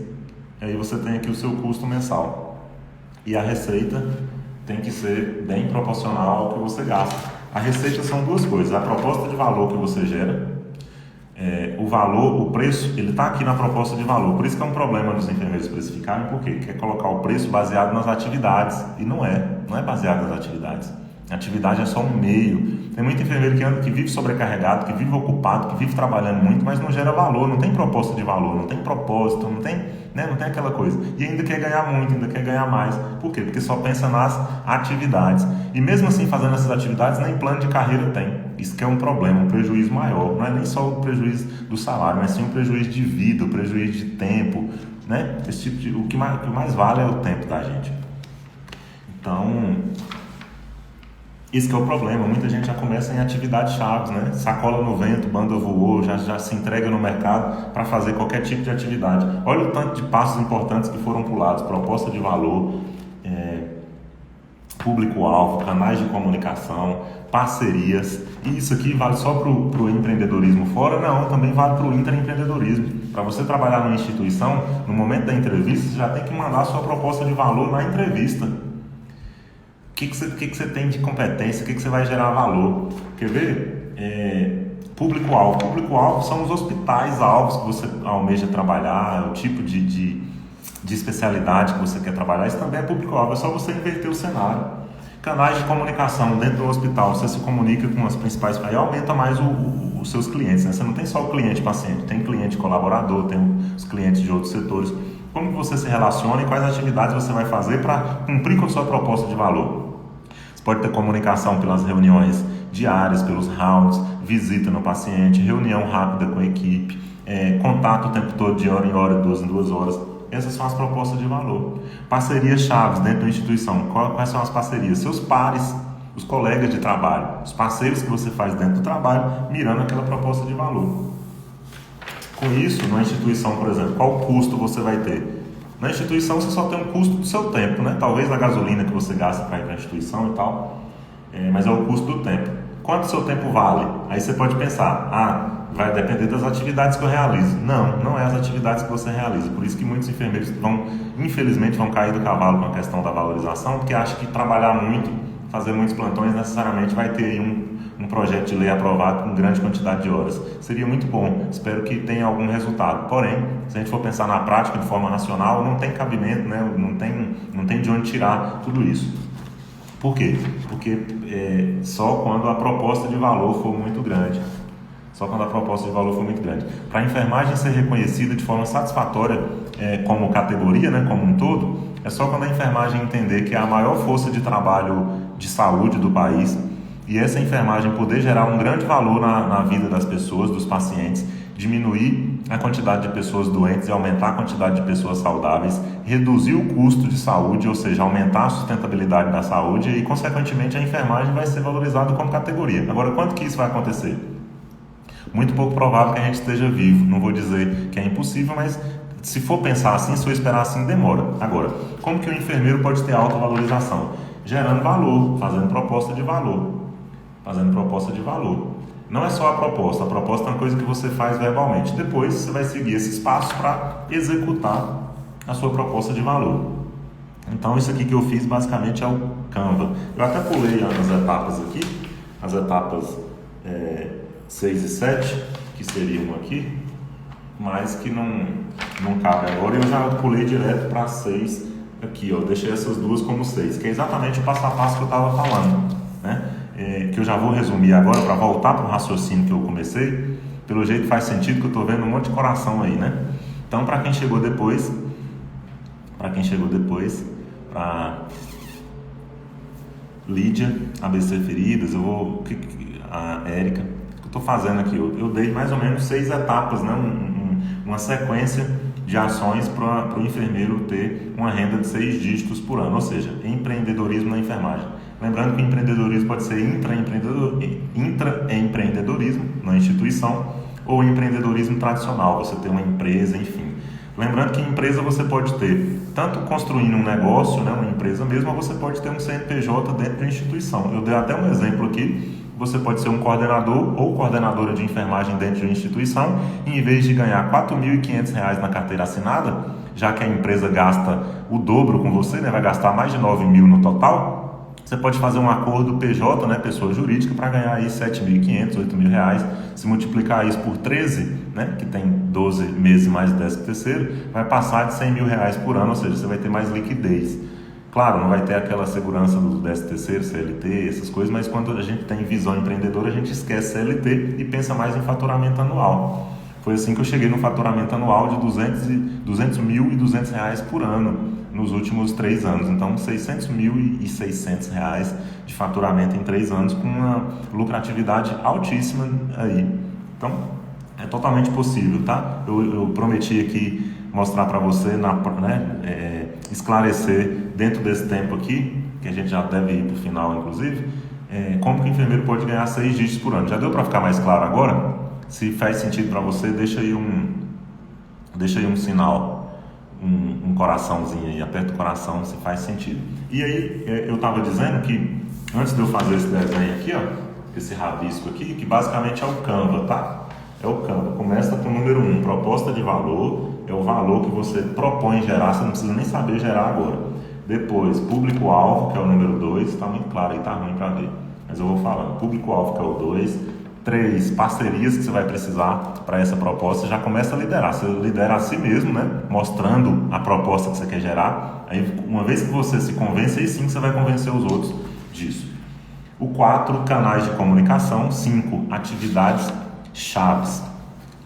Aí você tem aqui o seu custo mensal. E a receita tem que ser bem proporcional ao que você gasta. A receita são 2 coisas: a proposta de valor que você gera, o valor, o preço, ele está aqui na proposta de valor. Por isso que é um problema dos enfermeiros especificarem, porque quer colocar o preço baseado nas atividades, e não é baseado nas atividades. A atividade é só um meio. Tem muito enfermeiro que vive sobrecarregado, que vive ocupado, que vive trabalhando muito, mas não gera valor, não tem proposta de valor, não tem propósito, não tem aquela coisa. E ainda quer ganhar muito, ainda quer ganhar mais. Por quê? Porque só pensa nas atividades. E mesmo assim, fazendo essas atividades, nem plano de carreira tem. Isso que é um problema, um prejuízo maior. Não é nem só o prejuízo do salário, mas sim um prejuízo de vida, um prejuízo de tempo, né? Esse tipo o que mais vale é o tempo da gente. Então, esse que é o problema. Muita gente já começa em atividades chaves, né? Sacola no vento, banda voou, já se entrega no mercado para fazer qualquer tipo de atividade. Olha o tanto de passos importantes que foram pulados: proposta de valor, público-alvo, canais de comunicação, parcerias. E isso aqui vale só para o empreendedorismo fora? Não, também vale para o intraempreendedorismo. Para você trabalhar numa instituição, no momento da entrevista, você já tem que mandar a sua proposta de valor na entrevista. O que você tem de competência, o que você vai gerar valor. Quer ver? Público-alvo. Público-alvo são os hospitais-alvos que você almeja trabalhar, o tipo de especialidade que você quer trabalhar. Isso também é público-alvo, é só você inverter o cenário. Canais de comunicação dentro do hospital, você se comunica com as principais, aí aumenta mais os seus clientes, né? Você não tem só o cliente paciente, tem cliente colaborador, tem os clientes de outros setores. Como você se relaciona e quais atividades você vai fazer para cumprir com a sua proposta de valor? Você pode ter comunicação pelas reuniões diárias, pelos rounds, visita no paciente, reunião rápida com a equipe, contato o tempo todo, de hora em hora, 2 em 2 horas. Essas são as propostas de valor. Parcerias chaves dentro da instituição. Quais são as parcerias? Seus pares, os colegas de trabalho, os parceiros que você faz dentro do trabalho, mirando aquela proposta de valor. Com isso, na instituição, por exemplo, qual custo você vai ter? Na instituição você só tem um custo do seu tempo, né? Talvez da gasolina que você gasta para ir para a instituição e tal, mas é o custo do tempo. Quanto o seu tempo vale? Aí você pode pensar, vai depender das atividades que eu realizo. Não é as atividades que você realiza. Por isso que muitos enfermeiros infelizmente vão cair do cavalo com a questão da valorização, porque acham que trabalhar muito, fazer muitos plantões, necessariamente vai ter aí um projeto de lei aprovado com grande quantidade de horas. Seria muito bom, espero que tenha algum resultado. Porém, se a gente for pensar na prática de forma racional, não tem cabimento, né? Não tem de onde tirar tudo isso. Por quê? Porque só quando a proposta de valor for muito grande. Só quando a proposta de valor for muito grande. Para a enfermagem ser reconhecida de forma satisfatória como categoria, né, como um todo, é só quando a enfermagem entender que é a maior força de trabalho de saúde do país e essa enfermagem poder gerar um grande valor na vida das pessoas, dos pacientes, diminuir a quantidade de pessoas doentes e aumentar a quantidade de pessoas saudáveis, reduzir o custo de saúde, ou seja, aumentar a sustentabilidade da saúde e, consequentemente, a enfermagem vai ser valorizada como categoria. Agora, quanto que isso vai acontecer? Muito pouco provável que a gente esteja vivo. Não vou dizer que é impossível, mas se for pensar assim, se for esperar assim, demora. Agora, como que o enfermeiro pode ter autovalorização? Gerando valor, fazendo proposta de valor. Fazendo proposta de valor. Não é só a proposta é uma coisa que você faz verbalmente. Depois você vai seguir esses passos para executar a sua proposta de valor. Então isso aqui que eu fiz basicamente é o Canva. Eu até pulei as etapas aqui, as etapas 6 e 7, que seriam aqui, mas que não cabe agora. Eu já pulei direto para 6 aqui, ó. Deixei essas duas como 6, que é exatamente o passo a passo que eu estava falando, né? Que eu já vou resumir agora para voltar para o raciocínio que eu comecei. Pelo jeito faz sentido que eu estou vendo um monte de coração aí, né? Então, para quem chegou depois, para Lídia, ABC Feridas, a Érica, o que eu estou fazendo aqui? Eu dei mais ou menos 6 etapas, né? Uma sequência de ações para o enfermeiro ter uma renda de 6 dígitos por ano, ou seja, empreendedorismo na enfermagem. Lembrando que o empreendedorismo pode ser intraempreendedorismo na instituição ou empreendedorismo tradicional, você tem uma empresa, enfim. Lembrando que em empresa você pode ter, tanto construindo um negócio, né, uma empresa mesmo, ou você pode ter um CNPJ dentro da instituição. Eu dei até um exemplo aqui, você pode ser um coordenador ou coordenadora de enfermagem dentro de uma instituição e em vez de ganhar R$ 4.500 na carteira assinada, já que a empresa gasta o dobro com você, né, vai gastar mais de 9.000 no total, você pode fazer um acordo PJ, né, pessoa jurídica, para ganhar aí R$ 7.500, R$ 8.000. Se multiplicar isso por 13, né, que tem 12 meses mais 13º, vai passar de R$ 100.000 por ano, ou seja, você vai ter mais liquidez. Claro, não vai ter aquela segurança do 13º, CLT, essas coisas, mas quando a gente tem visão empreendedora, a gente esquece CLT e pensa mais em faturamento anual. Foi assim que eu cheguei no faturamento anual de R$200.200 por ano nos últimos 3 anos. Então, R$600.600 de faturamento em 3 anos com uma lucratividade altíssima aí. Então, é totalmente possível, tá? Eu prometi aqui mostrar para você, esclarecer dentro desse tempo aqui, que a gente já deve ir para o final, inclusive, como que o enfermeiro pode ganhar 6 dígitos por ano. Já deu para ficar mais claro agora? Se faz sentido para você, deixa aí um sinal, um coraçãozinho aí, aperta o coração se faz sentido. E aí, eu estava dizendo que, antes de eu fazer esse desenho aqui, ó, esse rabisco aqui, que basicamente é o Canva, tá? É o Canva. Começa com o número 1, proposta de valor, é o valor que você propõe gerar, você não precisa nem saber gerar agora. Depois, público-alvo, que é o número 2, está muito claro aí, tá ruim para ver, mas eu vou falando. Público-alvo, que é o 2. 3, parcerias que você vai precisar para essa proposta, já começa a liderar. Você lidera a si mesmo, né? Mostrando a proposta que você quer gerar. Aí, uma vez que você se convence, aí sim você vai convencer os outros disso. O 4, canais de comunicação. 5, atividades chaves.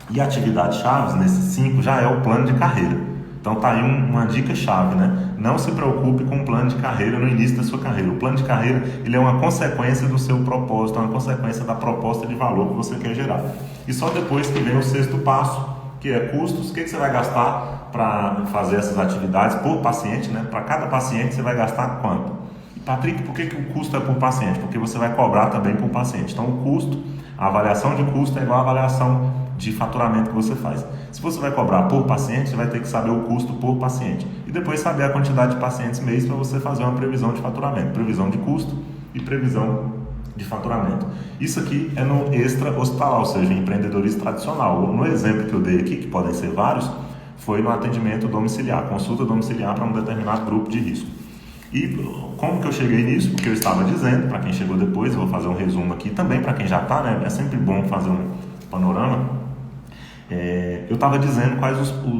E atividades chaves, nesses 5, já é o plano de carreira. Então tá aí uma dica chave, né? Não se preocupe com o plano de carreira no início da sua carreira. O plano de carreira, ele é uma consequência do seu propósito, é uma consequência da proposta de valor que você quer gerar. E só depois que vem o 6º passo, que é custos. O que você vai gastar para fazer essas atividades por paciente, né? Para cada paciente você vai gastar quanto? E Patrick, por que o custo é por paciente? Porque você vai cobrar também por paciente. Então o custo, a avaliação de custo é igual à avaliação de faturamento que você faz. Se você vai cobrar por paciente, você vai ter que saber o custo por paciente e depois saber a quantidade de pacientes mês para você fazer uma previsão de faturamento, previsão de custo e previsão de faturamento. Isso aqui é no extra-hospitalar, ou seja, empreendedorismo tradicional. No exemplo que eu dei aqui, que podem ser vários, foi no atendimento domiciliar, consulta domiciliar para um determinado grupo de risco. E como que eu cheguei nisso? Porque eu estava dizendo, para quem chegou depois, eu vou fazer um resumo aqui, também para quem já está, né? É sempre bom fazer um panorama. Eu estava dizendo quais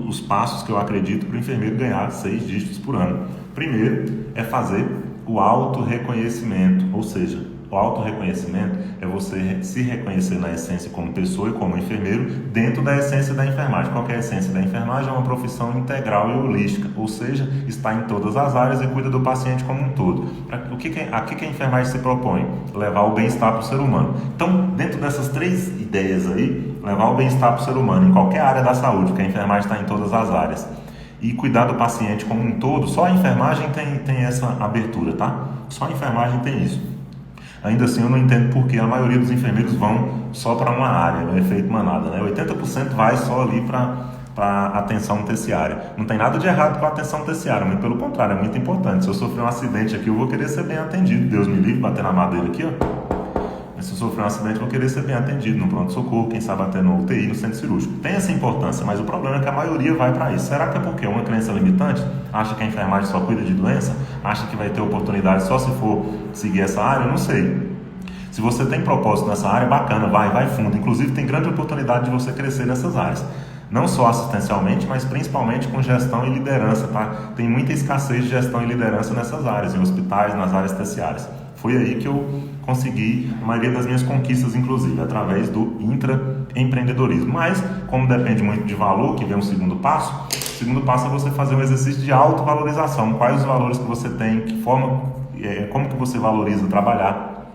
os passos que eu acredito para o enfermeiro ganhar 6 dígitos por ano. Primeiro é fazer o autorreconhecimento, ou seja, O autorreconhecimento é você se reconhecer na essência como pessoa e como enfermeiro dentro da essência da enfermagem. Qual que é a essência da enfermagem? É uma profissão integral e holística, ou seja, está em todas as áreas e cuida do paciente como um todo. O que a enfermagem se propõe? Levar o bem-estar para o ser humano. Então, dentro dessas três ideias aí, levar o bem-estar para o ser humano em qualquer área da saúde, porque a enfermagem está em todas as áreas, e cuidar do paciente como um todo, só a enfermagem tem essa abertura, tá? Só a enfermagem tem isso. Ainda assim, eu não entendo porque a maioria dos enfermeiros vão só para uma área, no efeito manada, né? 80% vai só ali para atenção terciária. Não tem nada de errado com a atenção terciária, muito pelo contrário, é muito importante. Se eu sofrer um acidente aqui, eu vou querer ser bem atendido. Deus me livre, bater na madeira aqui, ó. Mas se eu sofrer um acidente, eu vou querer ser bem atendido no pronto-socorro, quem sabe até no UTI, no centro cirúrgico. Tem essa importância, mas o problema é que a maioria vai para isso. Será que é porque uma crença limitante? Acha que a enfermagem só cuida de doença? Acha que vai ter oportunidade só se for seguir essa área? Eu não sei. Se você tem propósito nessa área, bacana, vai fundo. Inclusive, tem grande oportunidade de você crescer nessas áreas. Não só assistencialmente, mas principalmente com gestão e liderança, tá? Tem muita escassez de gestão e liderança nessas áreas, em hospitais, nas áreas terciárias. Foi aí que eu consegui a maioria das minhas conquistas, inclusive, através do intraempreendedorismo. Mas, como depende muito de valor, que vem um segundo passo, o segundo passo é você fazer um exercício de autovalorização. Quais os valores que você tem, como que você valoriza trabalhar,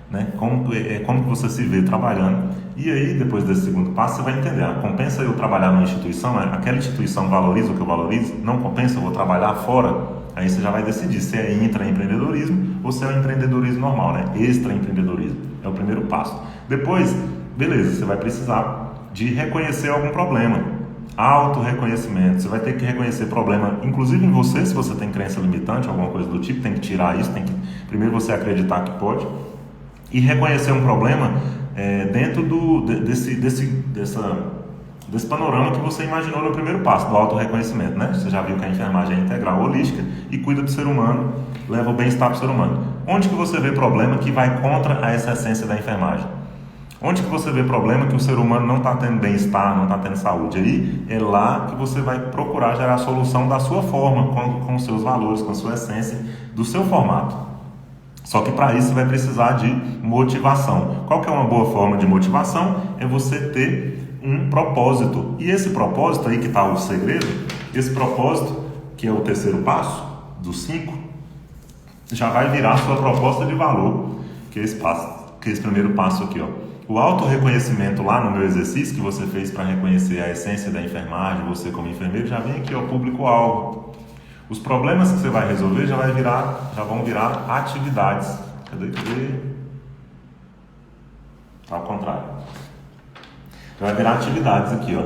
né? Como que você se vê trabalhando. E aí, depois desse segundo passo, você vai entender, compensa eu trabalhar numa instituição, aquela instituição valoriza o que eu valorizo? Não compensa, eu vou trabalhar fora? Aí você já vai decidir se é intraempreendedorismo ou se é o empreendedorismo normal, né? Extraempreendedorismo. É o primeiro passo. Depois, beleza, você vai precisar de reconhecer algum problema. Autorreconhecimento. Você vai ter que reconhecer problema, inclusive em você, se você tem crença limitante, alguma coisa do tipo, tem que tirar isso, primeiro você acreditar que pode. E reconhecer um problema dentro desse panorama que você imaginou no primeiro passo, do autorreconhecimento, né? Você já viu que a enfermagem é integral, holística e cuida do ser humano, leva o bem-estar para o ser humano. Onde que você vê problema que vai contra essa essência da enfermagem? Onde que você vê problema que o ser humano não está tendo bem-estar, não está tendo saúde? Aí é lá que você vai procurar gerar a solução da sua forma, com os seus valores, com a sua essência, do seu formato. Só que para isso você vai precisar de motivação. Qual que é uma boa forma de motivação? É você ter um propósito. E esse propósito aí que está o segredo, esse propósito, que é o terceiro passo, dos 5, já vai virar a sua proposta de valor, que é esse primeiro passo aqui, ó. O autorreconhecimento lá no meu exercício que você fez para reconhecer a essência da enfermagem, você como enfermeiro, já vem aqui, ó, público-alvo. Os problemas que você vai resolver já vão virar atividades. Cadê? Tá ao contrário. Já vai virar atividades aqui, ó.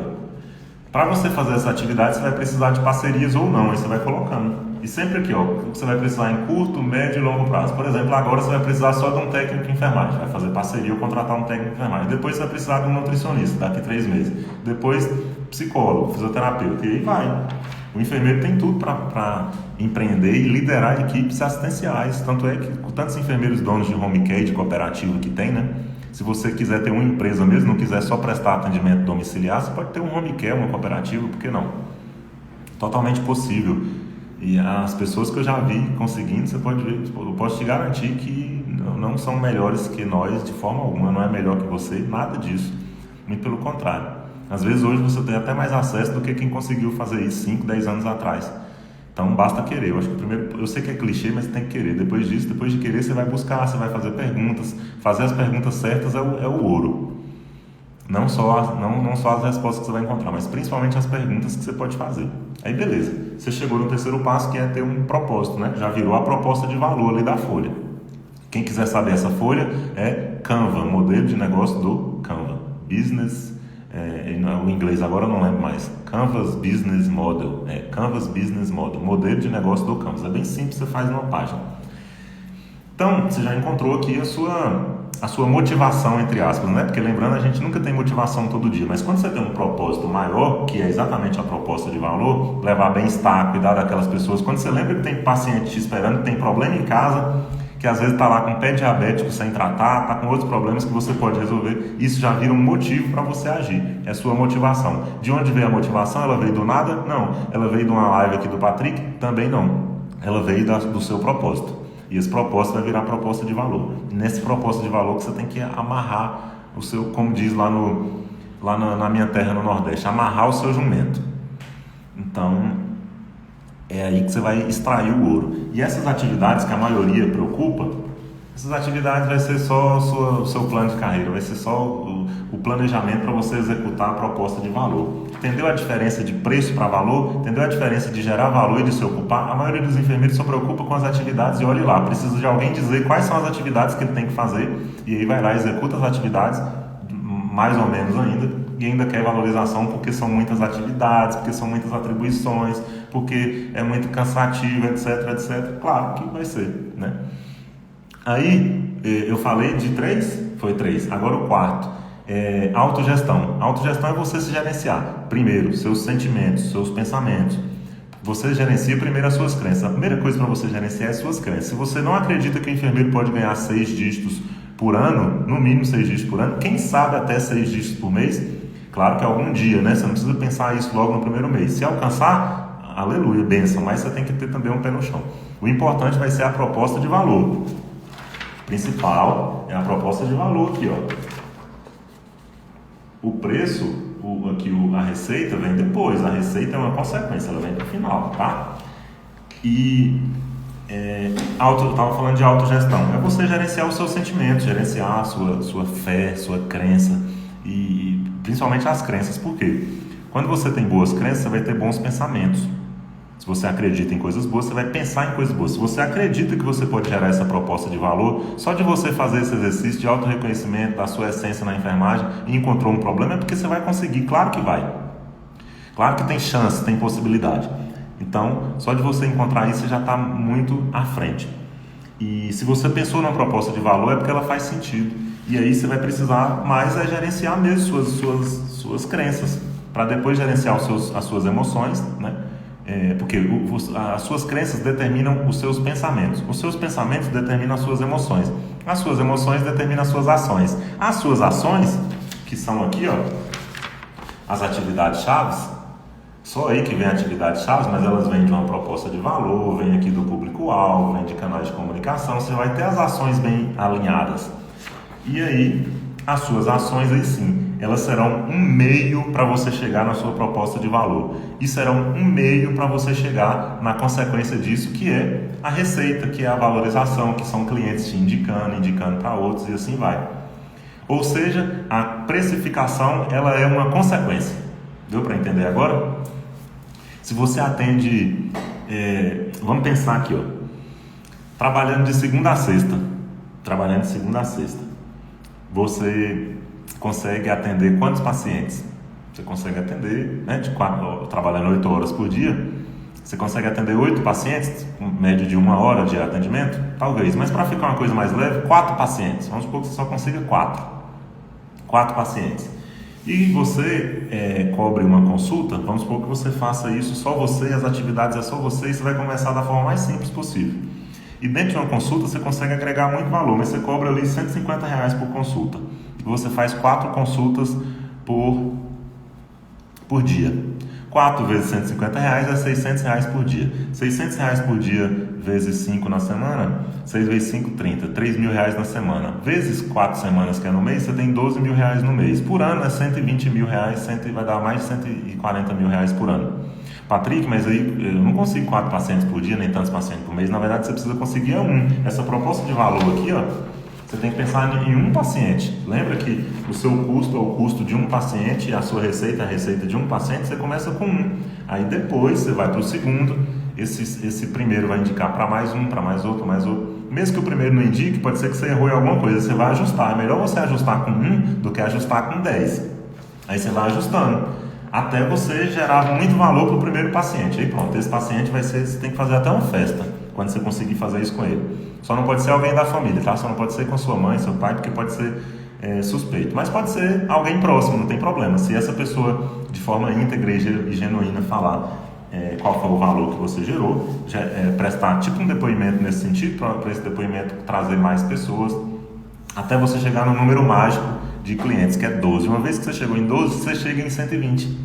Para você fazer essa atividade, você vai precisar de parcerias ou não, aí você vai colocando. E sempre aqui, ó, você vai precisar em curto, médio e longo prazo. Por exemplo, agora você vai precisar só de um técnico de enfermagem, vai fazer parceria ou contratar um técnico de enfermagem. Depois você vai precisar de um nutricionista, daqui 3 meses. Depois, psicólogo, fisioterapeuta, e aí vai. O enfermeiro tem tudo para empreender e liderar equipes assistenciais. Tanto é que tantos enfermeiros donos de home care, de cooperativa que tem, né? Se você quiser ter uma empresa mesmo, não quiser só prestar atendimento domiciliar, você pode ter um home care, uma cooperativa, por que não? Totalmente possível. E as pessoas que eu já vi conseguindo, você pode ver, eu posso te garantir que não são melhores que nós de forma alguma, não é melhor que você, nada disso. Muito pelo contrário. Às vezes hoje você tem até mais acesso do que quem conseguiu fazer isso 5, 10 anos atrás. Então basta querer. Eu acho que primeiro, eu sei que é clichê, mas tem que querer. Depois disso, depois de querer, você vai buscar, você vai fazer perguntas. Fazer as perguntas certas é o ouro. Não só as respostas que você vai encontrar, mas principalmente as perguntas que você pode fazer. Aí beleza, você chegou no terceiro passo, que é ter um propósito, né? Já virou a proposta de valor ali da folha. Quem quiser saber essa folha é Canva, modelo de negócio do Canva. O inglês agora eu não lembro mais. Canvas Business Model. Canvas Business Model, modelo de negócio do Canvas. É bem simples, você faz numa página. Então, você já encontrou aqui a sua motivação, entre aspas, né? Porque lembrando, a gente nunca tem motivação todo dia, mas quando você tem um propósito maior, que é exatamente a proposta de valor, levar bem-estar, cuidar daquelas pessoas, quando você lembra que tem paciente te esperando, que tem problema em casa, que às vezes está lá com pé diabético sem tratar, está com outros problemas que você pode resolver, isso já vira um motivo para você agir, é a sua motivação. De onde veio a motivação? Ela veio do nada? Não. Ela veio de uma live aqui do Patrick? Também não. Ela veio do seu propósito. E esse propósito vai virar proposta de valor. E nesse propósito de valor que você tem que amarrar o seu, como diz lá na minha terra no Nordeste, amarrar o seu jumento. Então, é aí que você vai extrair o ouro. E essas atividades que a maioria preocupa, essas atividades vai ser só o seu plano de carreira, vai ser só o planejamento para você executar a proposta de valor. Entendeu a diferença de preço para valor? Entendeu a diferença de gerar valor e de se ocupar? A maioria dos enfermeiros só preocupa com as atividades e olhe lá, precisa de alguém dizer quais são as atividades que ele tem que fazer e aí vai lá e executa as atividades, mais ou menos ainda, e ainda quer valorização porque são muitas atividades, porque são muitas atribuições, porque é muito cansativo, etc, etc. Claro que vai ser, né? Aí, eu falei de 3? Foi 3. Agora o quarto. Autogestão. Autogestão é você se gerenciar. Primeiro, seus sentimentos, seus pensamentos. Você gerencia primeiro as suas crenças. A primeira coisa para você gerenciar é as suas crenças. Se você não acredita que o enfermeiro pode ganhar 6 dígitos por ano, no mínimo 6 dígitos por ano, quem sabe até 6 dígitos por mês, claro que algum dia, né? Você não precisa pensar isso logo no primeiro mês. Se alcançar, aleluia, bênção, mas você tem que ter também um pé no chão. O importante vai ser a proposta de valor. Principal é a proposta de valor aqui, ó. O preço, a receita vem depois. A receita é uma consequência, ela vem no final, tá? E eu estava falando de autogestão. É você gerenciar os seus sentimentos, gerenciar a sua fé, sua crença e principalmente as crenças. Por quê? Quando você tem boas crenças, você vai ter bons pensamentos. Se você acredita em coisas boas, você vai pensar em coisas boas. Se você acredita que você pode gerar essa proposta de valor, só de você fazer esse exercício de autorreconhecimento da sua essência na enfermagem e encontrou um problema, é porque você vai conseguir. Claro que vai. Claro que tem chance, tem possibilidade. Então, só de você encontrar isso, você já está muito à frente. E se você pensou numa proposta de valor, é porque ela faz sentido. E aí você vai precisar mais gerenciar mesmo suas crenças, para depois gerenciar as suas emoções, né? Porque as suas crenças determinam os seus pensamentos. Os seus pensamentos determinam as suas emoções. As suas emoções determinam as suas ações. As suas ações, que são aqui, ó, as atividades chaves, só aí que vem atividades chaves, mas elas vêm de uma proposta de valor, vem aqui do público-alvo, vem de canais de comunicação. Você vai ter as ações bem alinhadas. E aí, as suas ações aí sim, elas serão um meio para você chegar na sua proposta de valor. E serão um meio para você chegar na consequência disso, que é a receita, que é a valorização, que são clientes te indicando para outros e assim vai. Ou seja, a precificação, ela é uma consequência. Deu para entender agora? Se você atende, vamos pensar aqui, ó, trabalhando de segunda a sexta, você consegue atender quantos pacientes? Você consegue atender, né, trabalhando 8 horas por dia, você consegue atender 8 pacientes, com média de 1 hora de atendimento? Talvez, mas para ficar uma coisa mais leve, 4 pacientes. Vamos supor que você só consiga 4 pacientes. E você cobre uma consulta, vamos supor que você faça isso só você, as atividades é só você, e você vai começar da forma mais simples possível. E dentro de uma consulta você consegue agregar muito valor, mas você cobra ali R$150 por consulta. E você faz 4 consultas por dia. 4 vezes R$150 é R$600 por dia. R$600 por dia vezes 5 na semana, 6 vezes 5, 30. R$3.000 na semana. Vezes 4 semanas que é no mês, você tem R$12.000 no mês. Por ano é R$120.000, vai dar mais de R$140.000 por ano. Patrick, mas aí eu não consigo 4 pacientes por dia, nem tantos pacientes por mês. Na verdade, você precisa conseguir um. Essa proposta de valor aqui, ó, você tem que pensar em um paciente. Lembra que o seu custo é o custo de um paciente, a sua receita é a receita de um paciente, você começa com um. Aí depois você vai para o segundo, esse primeiro vai indicar para mais um, para mais outro, mais outro. Mesmo que o primeiro não indique, pode ser que você errou em alguma coisa, você vai ajustar. É melhor você ajustar com 1 do que ajustar com 10. Aí você vai ajustando até você gerar muito valor para o primeiro paciente. Aí pronto, esse paciente você tem que fazer até uma festa quando você conseguir fazer isso com ele. Só não pode ser alguém da família, tá? Só não pode ser com sua mãe, seu pai, porque pode ser suspeito. Mas pode ser alguém próximo, não tem problema. Se essa pessoa, de forma íntegra e genuína, falar qual foi o valor que você gerou, prestar tipo um depoimento nesse sentido, para esse depoimento trazer mais pessoas, até você chegar no número mágico de clientes, que é 12. Uma vez que você chegou em 12, você chega em 120.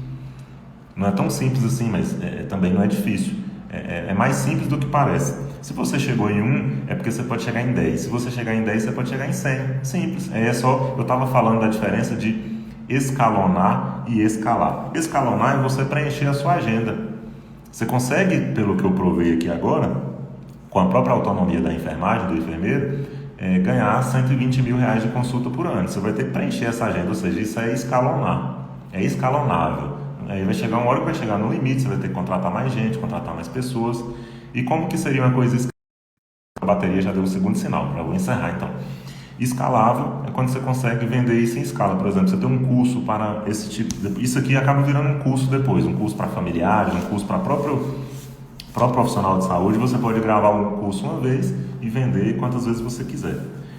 Não é tão simples assim, mas também não é difícil. É mais simples do que parece. Se você chegou em 1, é porque você pode chegar em 10. Se você chegar em 10, você pode chegar em 100. Simples. É só, eu estava falando da diferença de escalonar e escalar. Escalonar é você preencher a sua agenda. Você consegue, pelo que eu provei aqui agora, com a própria autonomia da enfermagem, do enfermeiro, ganhar R$120 mil de consulta por ano. Você vai ter que preencher essa agenda, ou seja, isso é escalonar, é escalonável. Aí vai chegar uma hora que vai chegar no limite, você vai ter que contratar mais gente, contratar mais pessoas. E como que seria uma coisa escalável? A bateria já deu o segundo sinal, eu vou encerrar então. Escalável é quando você consegue vender isso em escala. Por exemplo, você tem um curso para esse tipo de... Isso aqui acaba virando um curso depois, um curso para familiares, um curso para próprio profissional de saúde. Você pode gravar um curso uma vez e vender quantas vezes você quiser.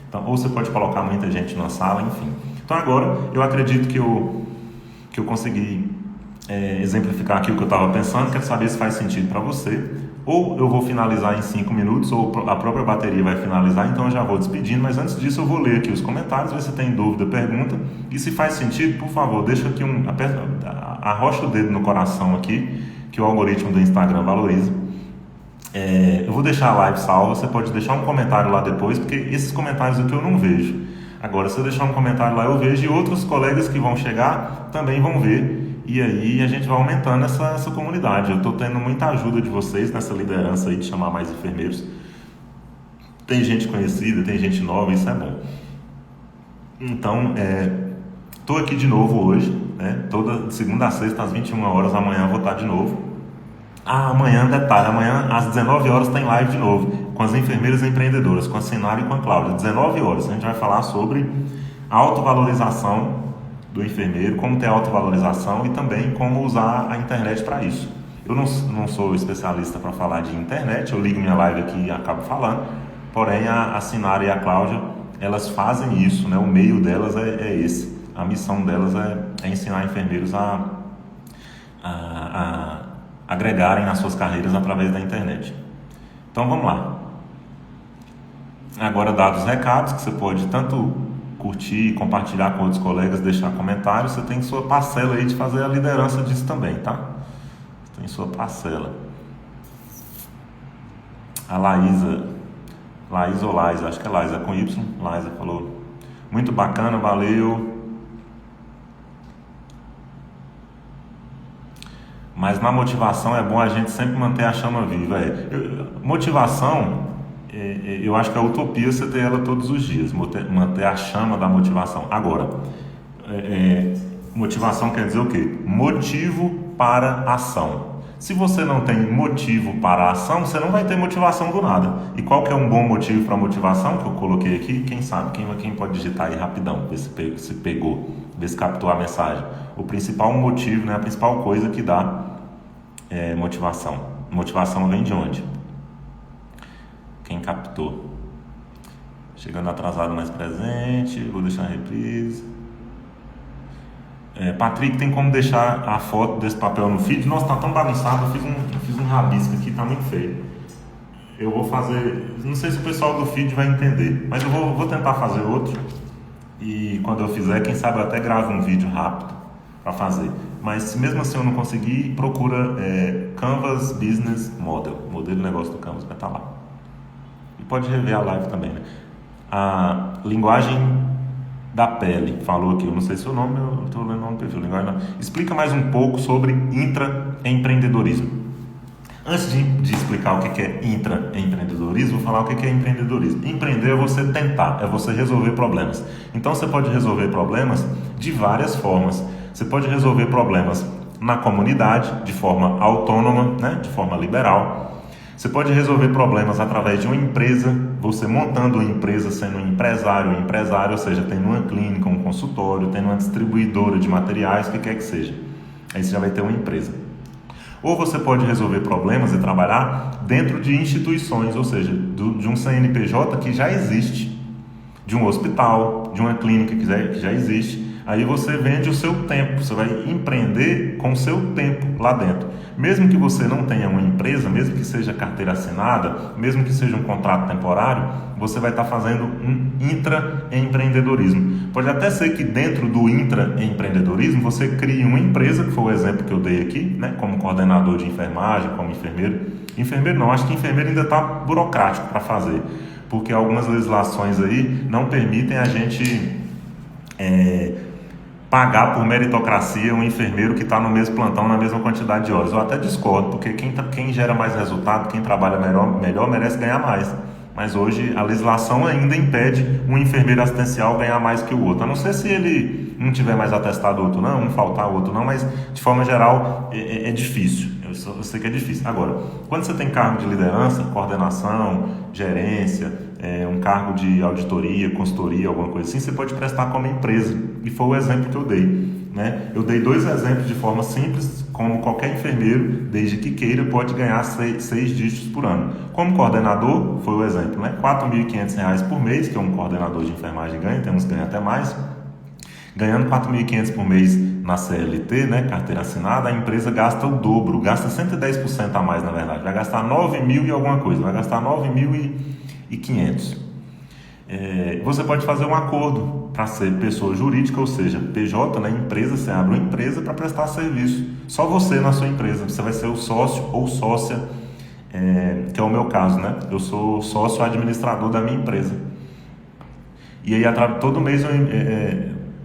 Então, ou você pode colocar muita gente na sala, enfim. Então agora, eu acredito que eu consegui exemplificar aqui o que eu estava pensando. Quero saber se faz sentido para você. Ou eu vou finalizar em 5 minutos, ou a própria bateria vai finalizar, então eu já vou despedindo. Mas antes disso eu vou ler aqui os comentários, ver se tem dúvida, pergunta. E se faz sentido, por favor, deixa aqui arrocha o dedo no coração aqui, que o algoritmo do Instagram valoriza. Eu vou deixar a live salva, você pode deixar um comentário lá depois, porque esses comentários aqui eu não vejo. Agora, se eu deixar um comentário lá, eu vejo, e outros colegas que vão chegar também vão ver. E aí a gente vai aumentando essa comunidade. Eu estou tendo muita ajuda de vocês nessa liderança aí de chamar mais enfermeiros. Tem gente conhecida, tem gente nova, isso é bom. Então, estou aqui de novo hoje, né? Toda segunda a sexta, às 21 horas, amanhã eu vou estar de novo. Amanhã, detalhe, amanhã às 19 horas tem live de novo, com as enfermeiras empreendedoras, com a Sinara e com a Cláudia. 19 horas, a gente vai falar sobre autovalorização do enfermeiro, como ter autovalorização e também como usar a internet para isso. Eu não sou especialista para falar de internet, eu ligo minha live aqui e acabo falando, porém a Sinara e a Cláudia, elas fazem isso, né? O meio delas é esse, a missão delas é ensinar enfermeiros a agregarem nas suas carreiras através da internet. Então vamos lá. Agora, dados os recados, que você pode tanto curtir, compartilhar com outros colegas, deixar comentários, você tem sua parcela aí de fazer a liderança disso também, tá? Você tem sua parcela. A Laísa ou Laísa, acho que é Laísa com Y, Laísa falou, muito bacana, valeu. Mas na motivação é bom a gente sempre manter a chama viva. Motivação, eu acho que é utopia você ter ela todos os dias, manter a chama da motivação. Agora, motivação quer dizer o quê? Motivo para ação. Se você não tem motivo para a ação, você não vai ter motivação do nada. E qual que é um bom motivo para a motivação que eu coloquei aqui? Quem sabe? Quem pode digitar aí rapidão, ver se pegou, ver se captou a mensagem. O principal motivo, né, a principal coisa que dá motivação. Motivação vem de onde? Quem captou? Chegando atrasado, mais presente. Vou deixar a reprise. Patrick, tem como deixar a foto desse papel no feed? Nossa, tá tão bagunçado. Eu fiz um rabisco aqui, tá muito feio. Eu vou fazer... Não sei se o pessoal do feed vai entender, mas eu vou tentar fazer outro. E quando eu fizer, quem sabe eu até gravo um vídeo rápido para fazer. Mas se mesmo assim eu não conseguir, procura Canvas Business Model, modelo de negócio do Canvas, vai estar lá. E pode rever a live também, né? A linguagem da pele, falou aqui, eu não sei se é o nome, eu estou lendo o nome do perfil. Explica mais um pouco sobre intraempreendedorismo. Antes de explicar o que é intraempreendedorismo, vou falar o que é empreendedorismo. Empreender é você tentar, é você resolver problemas. Então você pode resolver problemas de várias formas. Você pode resolver problemas na comunidade, de forma autônoma, né? De forma liberal. Você pode resolver problemas através de uma empresa, você montando uma empresa, sendo um empresário, ou seja, tendo uma clínica, um consultório, tendo uma distribuidora de materiais, o que quer que seja. Aí você já vai ter uma empresa. Ou você pode resolver problemas e trabalhar dentro de instituições, ou seja, de um CNPJ que já existe, de um hospital, de uma clínica que já existe. Aí você vende o seu tempo, você vai empreender com o seu tempo lá dentro. Mesmo que você não tenha uma empresa, mesmo que seja carteira assinada, mesmo que seja um contrato temporário, você vai estar fazendo um intraempreendedorismo. Pode até ser que dentro do intraempreendedorismo você crie uma empresa, que foi o exemplo que eu dei aqui, né? Como coordenador de enfermagem, como enfermeiro, Enfermeiro não, acho que enfermeiro ainda está burocrático para fazer, porque algumas legislações aí não permitem a gente pagar por meritocracia um enfermeiro que está no mesmo plantão, na mesma quantidade de horas. Eu até discordo, porque quem gera mais resultado, quem trabalha melhor merece ganhar mais. Mas hoje a legislação ainda impede um enfermeiro assistencial ganhar mais que o outro. A não ser se ele não tiver mais atestado o outro não, um faltar o outro não, mas de forma geral é difícil. Eu sei que é difícil. Agora, quando você tem cargo de liderança, coordenação, gerência, um cargo de auditoria, consultoria, alguma coisa assim, você pode prestar como empresa. E foi o exemplo que eu dei, né? Eu dei 2 exemplos de forma simples, como qualquer enfermeiro, desde que queira, pode ganhar 6 dígitos por ano. Como coordenador, foi o exemplo, né? R$ 4.500 por mês, que um coordenador de enfermagem ganha, tem uns que ganham até mais. Ganhando R$ 4.500 por mês na CLT, né, carteira assinada, a empresa gasta o dobro, gasta 110% a mais, na verdade. Vai gastar 9.000 e alguma coisa, vai gastar 9.500. Você pode fazer um acordo para ser pessoa jurídica, ou seja, PJ, né, empresa, você abre uma empresa para prestar serviço. Só você na sua empresa, você vai ser o sócio ou sócia, que é o meu caso, né? Eu sou sócio administrador da minha empresa. E aí, todo mês,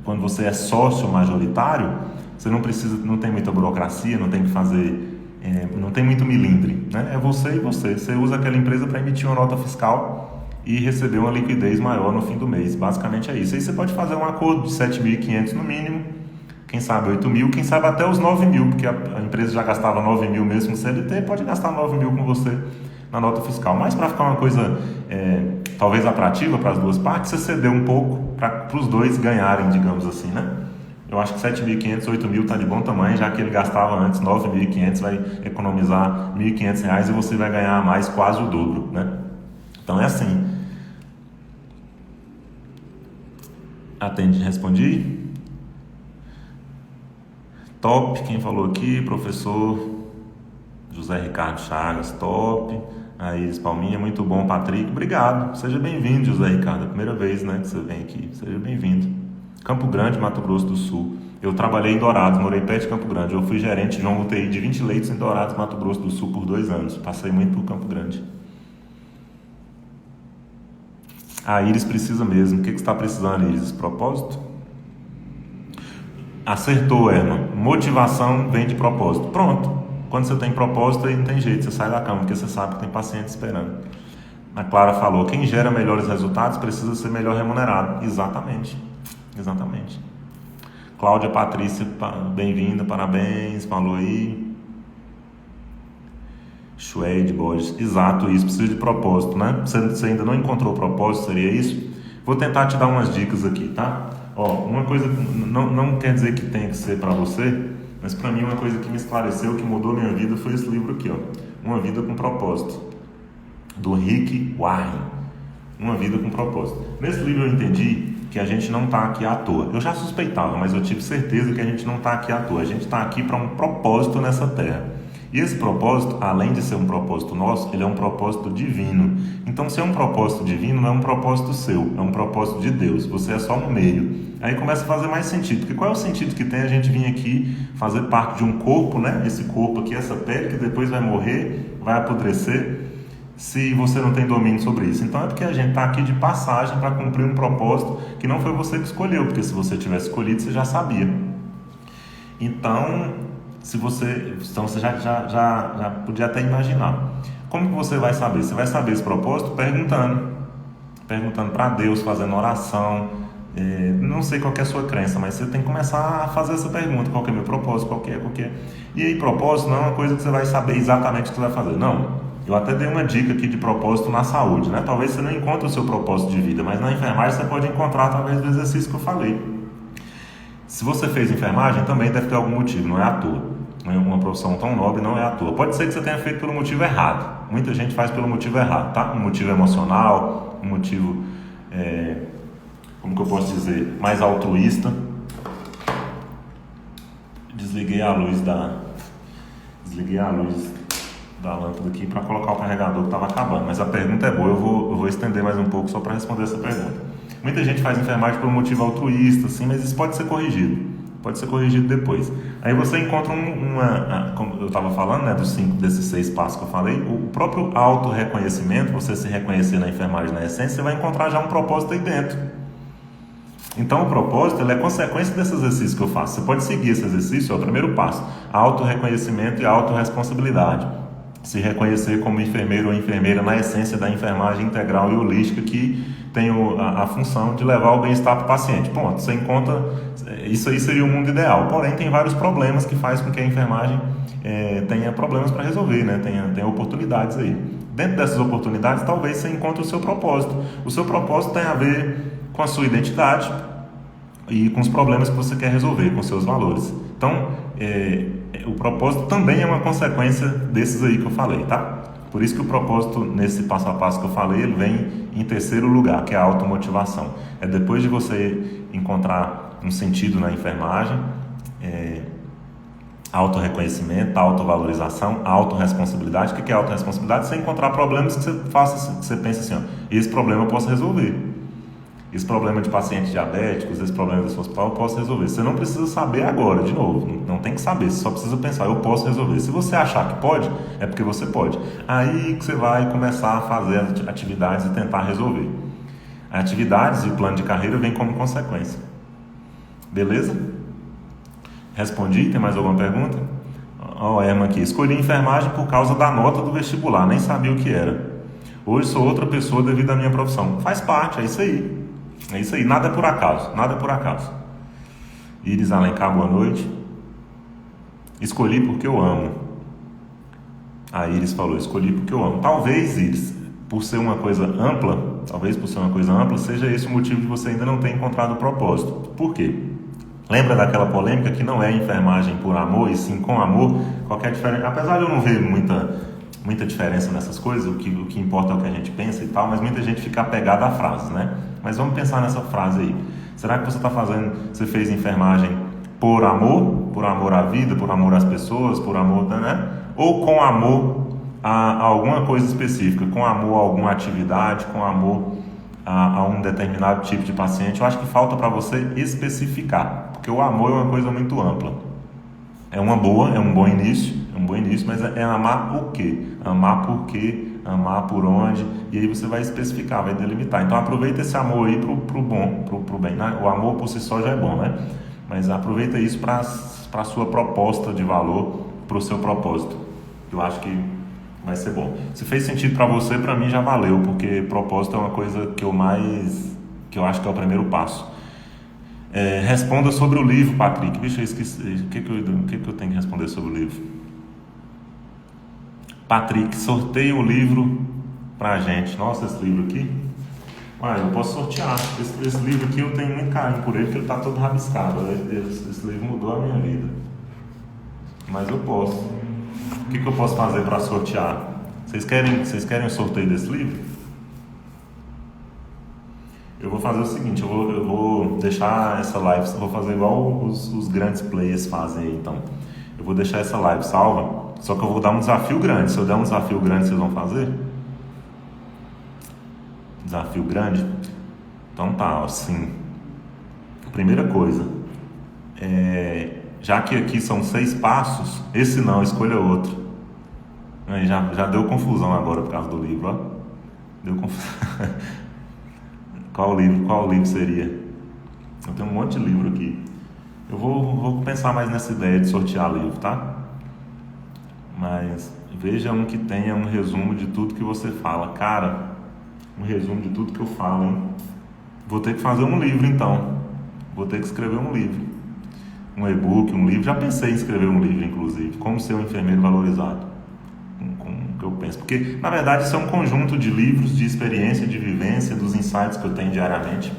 quando você é sócio majoritário, você não tem muita burocracia, não tem que fazer, não tem muito milindre, né? É você e você. Você usa aquela empresa para emitir uma nota fiscal e receber uma liquidez maior no fim do mês. Basicamente é isso. Aí você pode fazer um acordo de 7.500 no mínimo, quem sabe 8.000, quem sabe até os 9.000, porque a empresa já gastava 9.000 mesmo no CLT, pode gastar 9.000 com você na nota fiscal. Mas para ficar uma coisa talvez atrativa para as duas partes, você ceder um pouco para os dois ganharem, digamos assim, né? Eu acho que 7.500, 8.000 está de bom tamanho, já que ele gastava antes 9.500, vai economizar R$ 1.500 e você vai ganhar mais, quase o dobro, né? Então é assim. Respondi? Top, quem falou aqui? Professor José Ricardo Chagas, top. Aí, Palminha, muito bom. Patrick, obrigado. Seja bem-vindo, José Ricardo. É a primeira vez, né, que você vem aqui. Seja bem-vindo. Campo Grande, Mato Grosso do Sul. Eu trabalhei em Dourados, morei perto de Campo Grande. Eu fui gerente de uma UTI de 20 leitos em Dourados, Mato Grosso do Sul, por 2 anos. Passei muito por Campo Grande. A Iris precisa mesmo. O que você está precisando, Iris? Propósito? Acertou, Herman. Motivação vem de propósito. Pronto. Quando você tem propósito, aí não tem jeito. Você sai da cama, porque você sabe que tem paciente esperando. A Clara falou, quem gera melhores resultados precisa ser melhor remunerado. Exatamente. Exatamente. Cláudia Patrícia, bem-vinda, parabéns. Falou aí. Schwed Borges, exato, isso, precisa de propósito, né? Você ainda não encontrou propósito, seria isso? Vou tentar te dar umas dicas aqui, tá? Uma coisa, não quer dizer que tenha que ser para você, mas para mim uma coisa que me esclareceu, que mudou minha vida, foi esse livro aqui, Uma Vida com Propósito, do Rick Warren. Uma Vida com Propósito. Nesse livro eu entendi que a gente não está aqui à toa. Eu já suspeitava, mas eu tive certeza que a gente não está aqui à toa. A gente está aqui para um propósito nessa terra. E esse propósito, além de ser um propósito nosso, ele é um propósito divino. Então, se é um propósito divino, não é um propósito seu, é um propósito de Deus. Você é só um meio. Aí começa a fazer mais sentido. Porque qual é o sentido que tem a gente vir aqui fazer parte de um corpo, né? Esse corpo aqui, essa pele que depois vai morrer, vai apodrecer, se você não tem domínio sobre isso. Então é porque a gente está aqui de passagem para cumprir um propósito que não foi você que escolheu, porque se você tivesse escolhido, você já sabia. Então você já podia até imaginar. Como que você vai saber? Você vai saber esse propósito perguntando para Deus, fazendo oração. Não sei qual que é a sua crença, mas você tem que começar a fazer essa pergunta: qual que é o meu propósito, qual que é. E aí, propósito não é uma coisa que você vai saber exatamente o que você vai fazer. Não, eu até dei uma dica aqui de propósito na saúde, né? Talvez você não encontre o seu propósito de vida, mas na enfermagem você pode encontrar através do exercício que eu falei. Se você fez enfermagem, também deve ter algum motivo, não é à toa. Uma profissão tão nobre não é à toa. Pode ser que você tenha feito pelo motivo errado. Muita gente faz pelo motivo errado, tá? Um motivo emocional, um motivo, como que eu posso dizer, mais altruísta. Desliguei a luz da lâmpada aqui para colocar o carregador que estava acabando. Mas a pergunta é boa, eu vou estender mais um pouco só para responder essa pergunta. Muita gente faz enfermagem por um motivo altruísta, assim, mas isso pode ser corrigido. pode ser corrigido depois. Aí você encontra como eu estava falando, né, desses 6 passos que eu falei, o próprio auto-reconhecimento, você se reconhecer na enfermagem, na essência, você vai encontrar já um propósito aí dentro. Então o propósito ele é consequência desse exercício que eu faço. Você pode seguir esse exercício, é o primeiro passo. Auto-reconhecimento e autorresponsabilidade. Se reconhecer como enfermeiro ou enfermeira na essência da enfermagem integral e holística que tem a função de levar o bem-estar para o paciente. Ponto. Você encontra, isso aí seria o mundo ideal. Porém, tem vários problemas que faz com que a enfermagem tenha problemas para resolver, né? Tenha oportunidades aí. Dentro dessas oportunidades, talvez você encontre o seu propósito. O seu propósito tem a ver com a sua identidade e com os problemas que você quer resolver, com seus valores. Então, o propósito também é uma consequência desses aí que eu falei, tá? Por isso que o propósito, nesse passo a passo que eu falei, ele vem em terceiro lugar, que é a automotivação. É depois de você encontrar um sentido na enfermagem, autorreconhecimento, autovalorização, autorresponsabilidade. O que é autorresponsabilidade? Você encontrar problemas que você pensa assim, ó, esse problema eu posso resolver. Esse problema de pacientes diabéticos, esse problema desse hospital, eu posso resolver. Você não precisa saber agora, de novo, não tem que saber, você só precisa pensar, eu posso resolver. Se você achar que pode, é porque você pode. Aí que você vai começar a fazer as atividades e tentar resolver. Atividades e o plano de carreira vem como consequência. Beleza? Respondi? Tem mais alguma pergunta? Ó, Emma aqui. Escolhi enfermagem por causa da nota do vestibular, nem sabia o que era. Hoje sou outra pessoa devido à minha profissão. Faz parte, é isso aí. É isso aí, nada é por acaso, nada é por acaso. Iris Alencar, boa noite. Escolhi porque eu amo. A Iris falou, escolhi porque eu amo. Talvez, Iris, por ser uma coisa ampla, seja esse o motivo de você ainda não ter encontrado o propósito. Por quê? Lembra daquela polêmica que não é enfermagem por amor, e sim com amor? Qualquer diferença, apesar de eu não ver muita diferença nessas coisas, o que importa é o que a gente pensa e tal, mas muita gente fica apegada à frase, né? Mas vamos pensar nessa frase aí. Será que você fez enfermagem por amor à vida, por amor às pessoas, por amor, né? Ou com amor a alguma coisa específica, com amor a alguma atividade, com amor a um determinado tipo de paciente? Eu acho que falta para você especificar, porque o amor é uma coisa muito ampla. É um bom início, mas é amar o quê? Amar por quê? Amar por onde? E aí você vai especificar, vai delimitar. Então aproveita esse amor aí pro bom, pro bem, né? O amor por si só já é bom, né? Mas aproveita isso para a sua proposta de valor, para o seu propósito. Eu acho que vai ser bom. Se fez sentido para você, para mim já valeu, porque propósito é uma coisa que eu acho que é o primeiro passo. Responda sobre o livro, Patrick. Bicho, eu esqueci. O que eu tenho que responder sobre o livro? Patrick, sorteia o livro pra gente. Nossa, esse livro aqui. Eu posso sortear. Esse livro aqui eu tenho muito carinho por ele, porque ele tá todo rabiscado. Esse livro mudou a minha vida. Mas eu posso. O que eu posso fazer para sortear? Vocês querem o sorteio desse livro? Eu vou fazer o seguinte, eu vou deixar essa live, eu vou fazer igual os grandes players fazem aí, então. Eu vou deixar essa live salva, só que eu vou dar um desafio grande. Se eu der um desafio grande, vocês vão fazer? Desafio grande? Então tá, assim. Primeira coisa, já que aqui são 6 passos, esse não, escolha outro. Aí já deu confusão agora por causa do livro, ó. Deu confusão. Qual livro seria? Eu tenho um monte de livro aqui. Eu vou pensar mais nessa ideia de sortear livro, tá? Mas veja um que tenha um resumo de tudo que você fala. Cara, um resumo de tudo que eu falo, hein? Vou ter que fazer um livro, então. Vou ter que escrever um livro. Um e-book, um livro. Já pensei em escrever um livro, inclusive. Como ser um enfermeiro valorizado. Com o que eu penso. Porque, na verdade, isso é um conjunto de livros, de experiência, de vivência, dos insights que eu tenho diariamente.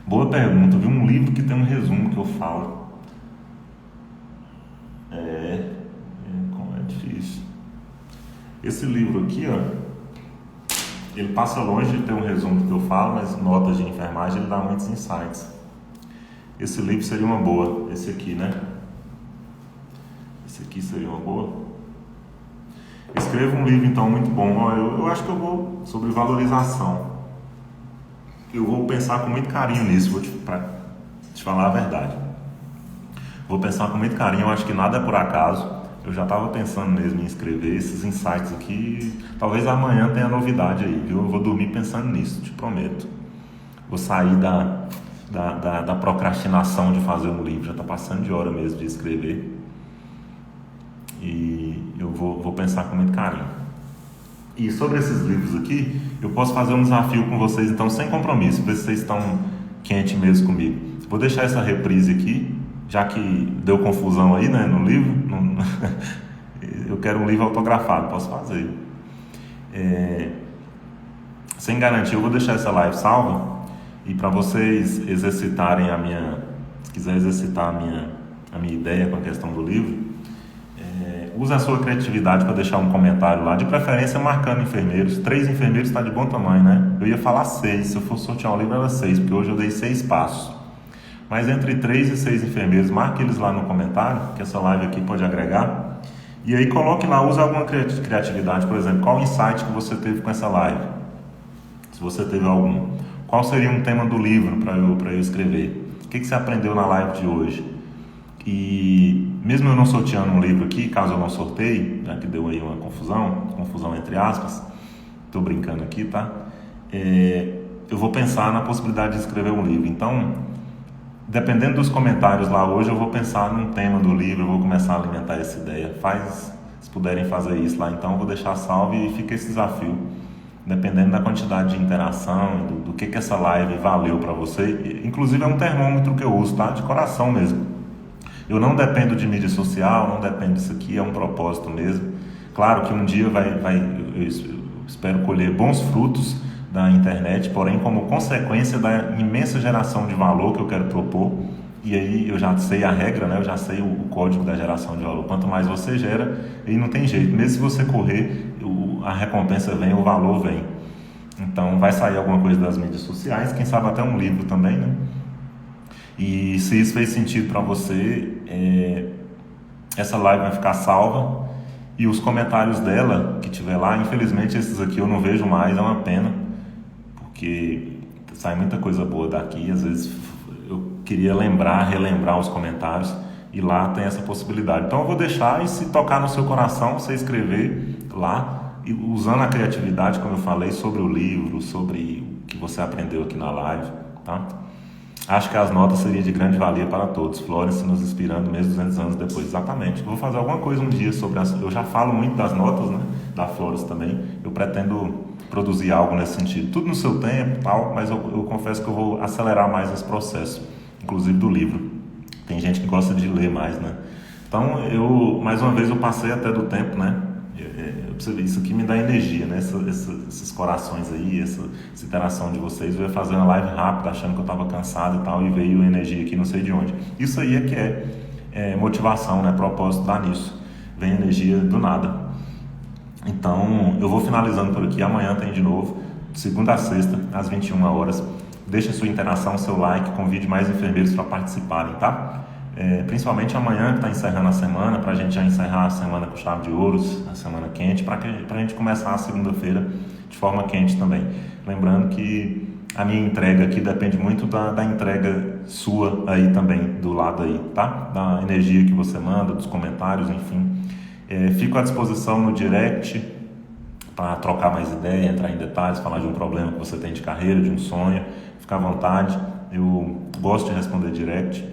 Boa pergunta, viu? Um livro que tem um resumo que eu falo. Como é difícil. Esse livro aqui, ó, ele passa longe de ter um resumo do que eu falo, mas notas de enfermagem, ele dá muitos insights. Esse livro seria uma boa. Esse aqui, né? Esse aqui seria uma boa. Escreva um livro, então, muito bom. Ó, eu acho que eu vou sobre valorização. Eu vou pensar com muito carinho nisso, pra te falar a verdade. Vou pensar com muito carinho, eu acho que nada é por acaso. Eu já estava pensando mesmo em escrever esses insights aqui. Talvez amanhã tenha novidade aí, viu? Eu vou dormir pensando nisso, te prometo. Vou sair da procrastinação de fazer um livro, já está passando de hora mesmo de escrever. E eu vou pensar com muito carinho. E sobre esses livros aqui, eu posso fazer um desafio com vocês, então, sem compromisso, ver se vocês estão quentes mesmo comigo. Vou deixar essa reprise aqui, já que deu confusão aí, né, no livro. Eu quero um livro autografado, posso fazer. Sem garantia, eu vou deixar essa live salva. E para vocês exercitarem se quiser exercitar a minha ideia com a questão do livro, use a sua criatividade para deixar um comentário lá, de preferência marcando enfermeiros. 3 enfermeiros está de bom tamanho, né? Eu ia falar 6, se eu fosse sortear um livro era 6, porque hoje eu dei 6 passos. Mas entre 3 e 6 enfermeiros, marque eles lá no comentário, que essa live aqui pode agregar. E aí coloque lá, use alguma criatividade, por exemplo, qual o insight que você teve com essa live? Se você teve algum. Qual seria um tema do livro para eu escrever? O que você aprendeu na live de hoje? E mesmo eu não sorteando um livro aqui, caso eu não sorteie, já que deu aí uma confusão entre aspas, estou brincando aqui, tá? Eu vou pensar na possibilidade de escrever um livro. Então, dependendo dos comentários lá hoje, eu vou pensar num tema do livro, eu vou começar a alimentar essa ideia. Se puderem fazer isso lá, então eu vou deixar salvo e fica esse desafio. Dependendo da quantidade de interação, do que essa live valeu para você. Inclusive é um termômetro que eu uso, tá? De coração mesmo. Eu não dependo de mídia social, não dependo disso aqui, é um propósito mesmo. Claro que um dia eu espero colher bons frutos da internet, porém como consequência da imensa geração de valor que eu quero propor. E aí eu já sei a regra, né? Eu já sei o código da geração de valor. Quanto mais você gera, aí não tem jeito. Mesmo se você correr, a recompensa vem, o valor vem. Então vai sair alguma coisa das mídias sociais, quem sabe até um livro também, né? E se isso fez sentido para você, essa live vai ficar salva. E os comentários dela que tiver lá, infelizmente esses aqui eu não vejo mais, é uma pena, porque sai muita coisa boa daqui. Às vezes eu queria relembrar os comentários, e lá tem essa possibilidade. Então eu vou deixar, e se tocar no seu coração, você escrever lá, e usando a criatividade, como eu falei, sobre o livro, sobre o que você aprendeu aqui na live, tá? Acho que as notas seriam de grande valia para todos. Florence nos inspirando mesmo 200 anos depois. Exatamente. Vou fazer alguma coisa um dia sobre eu já falo muito das notas, né? Da Florence também. Eu pretendo produzir algo nesse sentido. Tudo no seu tempo, tal, mas eu confesso que eu vou acelerar mais esse processo, inclusive do livro. Tem gente que gosta de ler mais, né? Então, mais uma vez, eu passei até do tempo, né? Isso aqui me dá energia, né? Esses corações aí, essa interação de vocês. Eu ia fazer uma live rápida, achando que eu estava cansado e tal, e veio energia aqui não sei de onde. Isso aí é que é motivação, né? Propósito dá nisso. Vem energia do nada. Então, eu vou finalizando por aqui. Amanhã tem de novo, segunda a sexta, às 21 horas. Deixa sua interação, seu like, convide mais enfermeiros para participarem, tá? Principalmente amanhã, que está encerrando a semana, para a gente já encerrar a semana com chave de ouros, a semana quente, para a gente começar a segunda-feira de forma quente também. Lembrando que a minha entrega aqui depende muito da entrega sua aí também, do lado aí, tá? Da energia que você manda, dos comentários, enfim. Fico à disposição no direct para trocar mais ideia, entrar em detalhes, falar de um problema que você tem de carreira, de um sonho. Fica à vontade, eu gosto de responder direct.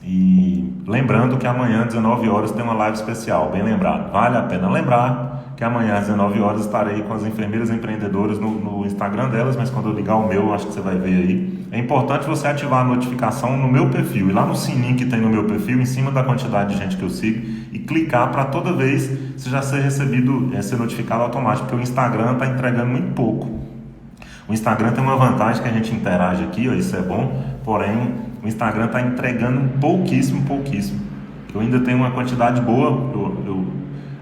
E lembrando que amanhã, às 19 horas, tem uma live especial, bem lembrado. Vale a pena lembrar que amanhã, às 19 horas, estarei com as enfermeiras empreendedoras no Instagram delas, mas quando eu ligar o meu, acho que você vai ver aí. É importante você ativar a notificação no meu perfil, e lá no sininho que tem no meu perfil, em cima da quantidade de gente que eu sigo, e clicar para toda vez você já ser ser notificado automático, porque o Instagram está entregando muito pouco. O Instagram tem uma vantagem que a gente interage aqui, ó, isso é bom, porém o Instagram está entregando pouquíssimo. Eu ainda tenho uma quantidade boa, eu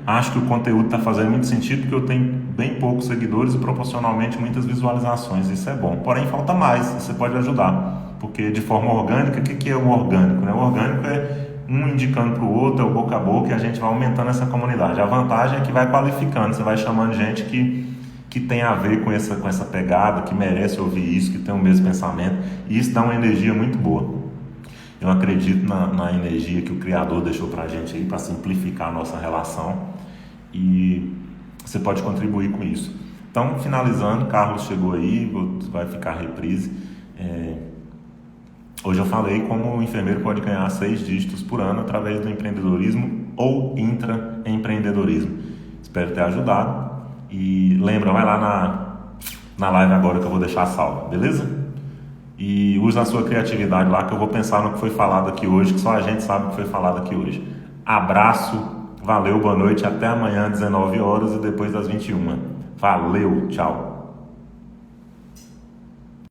acho que o conteúdo está fazendo muito sentido, porque eu tenho bem poucos seguidores e proporcionalmente muitas visualizações, isso é bom. Porém falta mais, você pode ajudar, porque de forma orgânica, o que é o orgânico? O orgânico é um indicando para o outro, é o boca a boca, e a gente vai aumentando essa comunidade. A vantagem é que vai qualificando, você vai chamando gente que tem a ver com essa pegada, que merece ouvir isso, que tem o mesmo pensamento, e isso dá uma energia muito boa. Eu acredito na energia que o Criador deixou para a gente aí, para simplificar a nossa relação, e você pode contribuir com isso. Então, finalizando, Carlos chegou aí, vai ficar reprise. Hoje eu falei como o enfermeiro pode ganhar 6 dígitos por ano através do empreendedorismo ou intraempreendedorismo. Espero ter ajudado. E lembra, vai lá na live agora que eu vou deixar salva, beleza? E usa a sua criatividade lá que eu vou pensar no que foi falado aqui hoje, que só a gente sabe o que foi falado aqui hoje. Abraço, valeu, boa noite, até amanhã, 19 horas e depois das 21. Valeu, tchau.